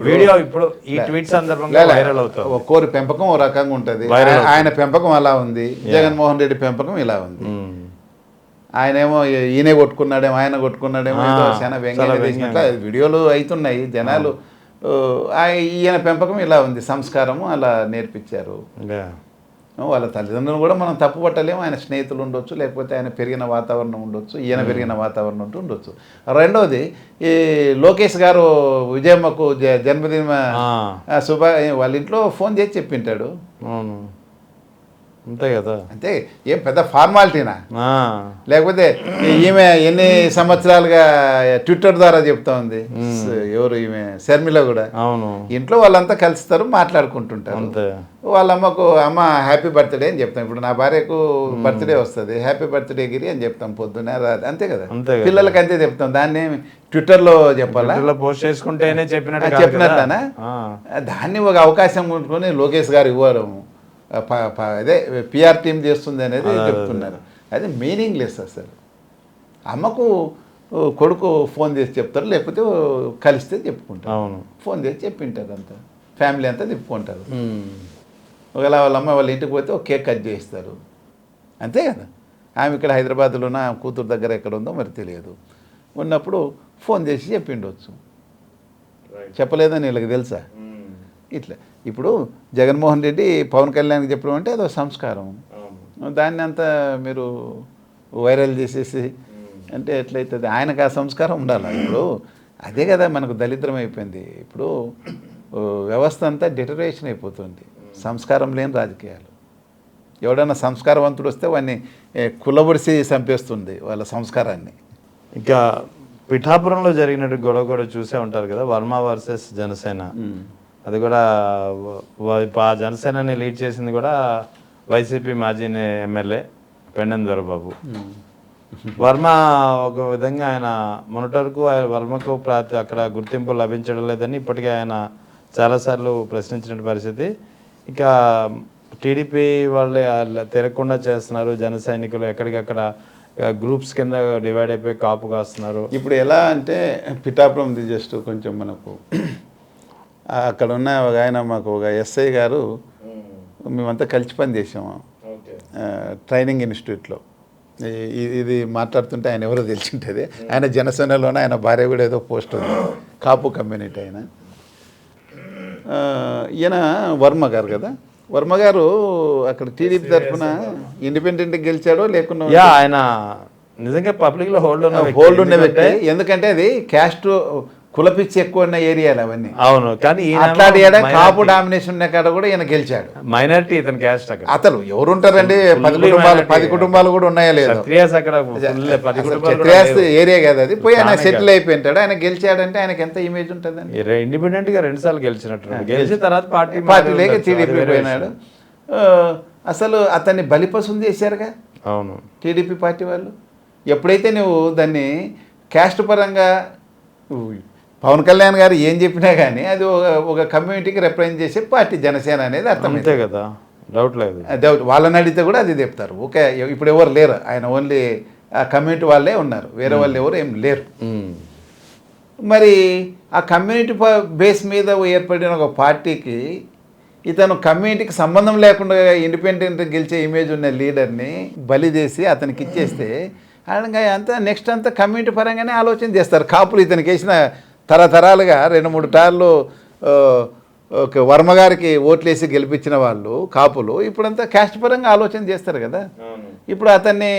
Speaker 1: వీడియో ఇప్పుడు ఈ ట్వీట్ సందర్భంగా వైరల్ అవుతుంది.
Speaker 2: ఒక్కోరి పెంపకం ఓ రకంగా ఉంటుంది. ఆయన పెంపకం అలా ఉంది, జగన్మోహన్ రెడ్డి పెంపకం ఇలా ఉంది. ఆయనేమో ఈయనే కొట్టుకున్నాడేమో, ఆయన కొట్టుకున్నాడేమో, ఏదో చాలా వ్యంగ్యంగా చేసినట్లు వీడియోలు అవుతున్నాయి. జనాలు ఈయన పెంపకం ఇలా ఉంది, సంస్కారము అలా నేర్పించారు. వాళ్ళ తల్లిదండ్రులు కూడా మనం తప్పు పట్టలేము. ఆయన స్నేహితులు ఉండొచ్చు, లేకపోతే ఆయన పెరిగిన వాతావరణం ఉండొచ్చు, ఈయన పెరిగిన వాతావరణం ఉండొచ్చు. రెండవది, ఈ లోకేష్ గారు విజయమ్మకు జన్మదిన వాళ్ళ ఇంట్లో ఫోన్ చేసి చెప్పింటాడు.
Speaker 1: అంతే కదా,
Speaker 2: అంతే. ఏం పెద్ద ఫార్మాలిటీనా? లేకపోతే ఈమె ఎన్ని సంవత్సరాలుగా ట్విట్టర్ ద్వారా చెప్తా ఉంది. ఎవరు ఈమె శర్మిల కూడా.
Speaker 1: అవును, ఇంట్లో
Speaker 2: వాళ్ళంతా కలుస్తారు, మాట్లాడుకుంటుంటారు. వాళ్ళ అమ్మ హ్యాపీ బర్త్డే అని చెప్తాం. ఇప్పుడు నా భార్యకు బర్త్డే వస్తుంది, హ్యాపీ బర్త్డే గిరి అని చెప్తాం పొద్దున్న. అంతే కదా, పిల్లలకి అంతే చెప్తాం. దాన్ని ట్విట్టర్లో చెప్పాలా,
Speaker 1: పోస్ట్ చేసుకుంటేనే
Speaker 2: చెప్పినట్లనా? దాన్ని ఒక అవకాశం ఉంటుకొని లోకేష్ గారు ఇవ్వడం, అదే పిఆర్ టీం చేస్తుంది అనేది చెప్తున్నారు. అది మీనింగ్లెస్ అసలు. అమ్మకు కొడుకు ఫోన్ చేసి చెప్తారు, లేకపోతే కలిస్తే చెప్పుకుంటారు. ఫోన్ చేసి చెప్పింటారు, అంతా ఫ్యామిలీ అంతా తిప్పుకుంటారు. ఒకవేళ వాళ్ళ అమ్మ వాళ్ళ ఇంటికి పోతే ఒక కేక్ కట్ చేస్తారు, అంతే కదా. ఆమె ఇక్కడ హైదరాబాద్లోన కూతురు దగ్గర ఎక్కడ ఉందో మరి తెలియదు. ఉన్నప్పుడు ఫోన్ చేసి చెప్పిండొచ్చు, చెప్పలేదని వీళ్ళకి తెలుసా? ఇట్లా ఇప్పుడు జగన్మోహన్ రెడ్డి పవన్ కళ్యాణ్కి చెప్పడం అంటే అదో సంస్కారం. దాన్ని అంతా మీరు వైరల్ చేసేసి అంటే ఎట్లయితుంది? ఆయనకు ఆ సంస్కారం ఉండాలి. ఇప్పుడు అదే కదా మనకు దళిద్రం అయిపోయింది. ఇప్పుడు వ్యవస్థ అంతా డిటరేషన్ అయిపోతుంది, సంస్కారం లేని రాజకీయాలు. ఎవడన్నా సంస్కారవంతుడు వస్తే వాడిని కులబొడిసి చంపేస్తుంది వాళ్ళ సంస్కారాన్ని.
Speaker 1: ఇంకా పిఠాపురంలో జరిగినట్టు గొడవ కూడా చూసే ఉంటారు కదా, వర్మ వర్సెస్ జనసేన. అది కూడా జనసేనని లీడ్ చేసింది కూడా వైసీపీ మాజీ ఎమ్మెల్యే పెండెం దొరబాబు. వర్మ ఒక విధంగా ఆయన మొన్నటి వరకు వర్మకు అక్కడ గుర్తింపు లభించడం లేదని ఇప్పటికే ఆయన చాలాసార్లు ప్రశ్నించిన పరిస్థితి. ఇక టీడీపీ వాళ్ళు తిరగకుండా చేస్తున్నారు, జన సైనికులు ఎక్కడికక్కడ గ్రూప్స్ కింద డివైడ్ అయిపోయి కాపు కాస్తున్నారు.
Speaker 2: ఇప్పుడు ఎలా అంటే పిఠాపురం జస్ట్ కొంచెం మనకు అక్కడ ఉన్న ఒక ఆయన మాకు ఒక ఎస్ఐ గారు మేమంతా కలిసి పని చేసాము ట్రైనింగ్ ఇన్స్టిట్యూట్లో. ఇది మాట్లాడుతుంటే ఆయన ఎవరో తెలిసి ఉంటుంది. ఆయన జనసేనలోనే ఆయన భార్య కూడా ఏదో పోస్ట్ ఉంది, కాపు కమ్యూనిటీ ఆయన. ఈయన వర్మ గారు కదా, వర్మ గారు అక్కడ టీడీపీ తరఫున ఇండిపెండెంట్గా గెలిచాడో లేకుండా
Speaker 1: ఆయన నిజంగా పబ్లిక్ లో
Speaker 2: హోల్డ్ ఉన్న వ్యక్తి. ఎందుకంటే అది క్యాస్ట్ కులపిచ్చి ఎక్కువ ఉన్న ఏరియాలు అవన్నీ.
Speaker 1: అవును, కానీ
Speaker 2: అట్లాంటి కాపు డామినేషన్ ఉన్న కాడ కూడా ఈయన గెలిచాడు.
Speaker 1: మైనారిటీ ఇతని క్యాస్ట్ అక్కడ.
Speaker 2: అతను ఎవరుంటారండి, 10 కుటుంబాలు కూడా ఉన్నాయా లేదు. క్షత్రియాస్ ఏరియా కదా అది. పోయి ఆయన సెటిల్ అయిపోయింటాడు. ఆయన గెలిచాడంటే ఆయనకి ఎంత ఇమేజ్ ఉంటుందండి.
Speaker 1: ఇండిపెండెంట్ గా 2 సార్లు గెలిచినట్టు, గెలిచిన తర్వాత
Speaker 2: పార్టీ లేక టీడీపీ పోయినాడు. అసలు అతన్ని బలిపశులు చేశారుగా
Speaker 1: అవును
Speaker 2: టీడీపీ పార్టీ వాళ్ళు. ఎప్పుడైతే నువ్వు దాన్ని క్యాస్ట్ పరంగా పవన్ కళ్యాణ్ గారు ఏం చెప్పినా కానీ అది ఒక కమ్యూనిటీకి రిప్రజెంట్ చేసే పార్టీ జనసేన అనేది అర్థం.
Speaker 1: అంతే కదా, డౌట్ లేదు.
Speaker 2: డౌట్ వాళ్ళని అడిగితే కూడా అది చెప్తారు. ఓకే, ఇప్పుడు ఎవరు లేరు, ఆయన ఓన్లీ ఆ కమ్యూనిటీ వాళ్ళే ఉన్నారు, వేరే వాళ్ళు ఎవరు ఏం లేరు. మరి ఆ కమ్యూనిటీ బేస్ మీద ఏర్పడిన ఒక పార్టీకి ఇతను కమ్యూనిటీకి సంబంధం లేకుండా ఇండిపెండెంట్ గెలిచే ఇమేజ్ ఉన్న లీడర్ని బలి చేసి అతనికి ఇచ్చేస్తే ఆయన అంతా నెక్స్ట్ అంతా కమ్యూనిటీ పరంగానే ఆలోచన చేస్తారు. కాపులు ఇతనికి వేసిన తరతరాలుగా 2-3 సార్లు ఒక వర్మ గారికి ఓట్లేసి గెలిపించిన వాళ్ళు కాపులు ఇప్పుడంతా క్యాస్ట్ పరంగా ఆలోచన చేస్తారు కదా. ఇప్పుడు అతన్ని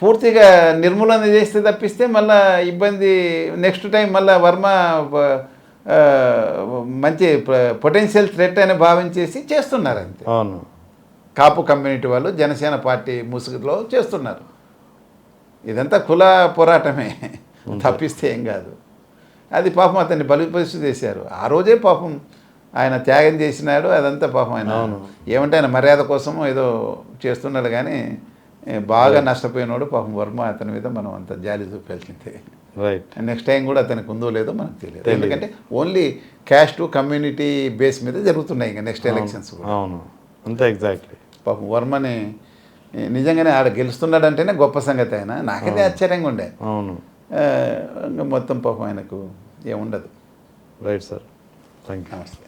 Speaker 2: పూర్తిగా నిర్మూలన చేస్తే తప్పిస్తే మళ్ళీ ఇబ్బంది. నెక్స్ట్ టైం మళ్ళీ వర్మ మంచి పొటెన్షియల్ థ్రెట్ అని భావించేసి చేస్తున్నారు అంతే.
Speaker 1: అవును,
Speaker 2: కాపు కమ్యూనిటీ వాళ్ళు జనసేన పార్టీ ముసుగులో చేస్తున్నారు. ఇదంతా కుల పోరాటమే తప్పిస్తే ఏం కాదు. అది పాపం అతన్ని బలిపరిస్థితి చేశారు. ఆ రోజే పాపం ఆయన త్యాగం చేసినాడు. అదంతా పాపం ఆయన ఏమంటే ఆయన మర్యాద కోసం ఏదో చేస్తున్నాడు, కానీ బాగా నష్టపోయినాడు పాపం వర్మ. అతని మీద మనం అంత జాలి చూపాల్సిందే.
Speaker 1: రైట్,
Speaker 2: నెక్స్ట్ టైం కూడా అతనికి ఉందో లేదో మనకు తెలియదు. ఎందుకంటే ఓన్లీ క్యాస్ట్ కమ్యూనిటీ బేస్ మీద జరుగుతున్నాయి ఇంకా నెక్స్ట్ ఎలక్షన్స్ కూడా.
Speaker 1: అవును అంతే, ఎగ్జాక్ట్లీ.
Speaker 2: పాపం వర్మని నిజంగానే ఆడ గెలుస్తున్నాడంటేనే గొప్ప సంగతి. ఆయన నాకైతే ఆశ్చర్యంగా ఉండే.
Speaker 1: అవును,
Speaker 2: ఇంకా మొత్తం పాపం ఆయనకు ఏముండదు.
Speaker 1: Right sir, thank you.
Speaker 2: నమస్తే.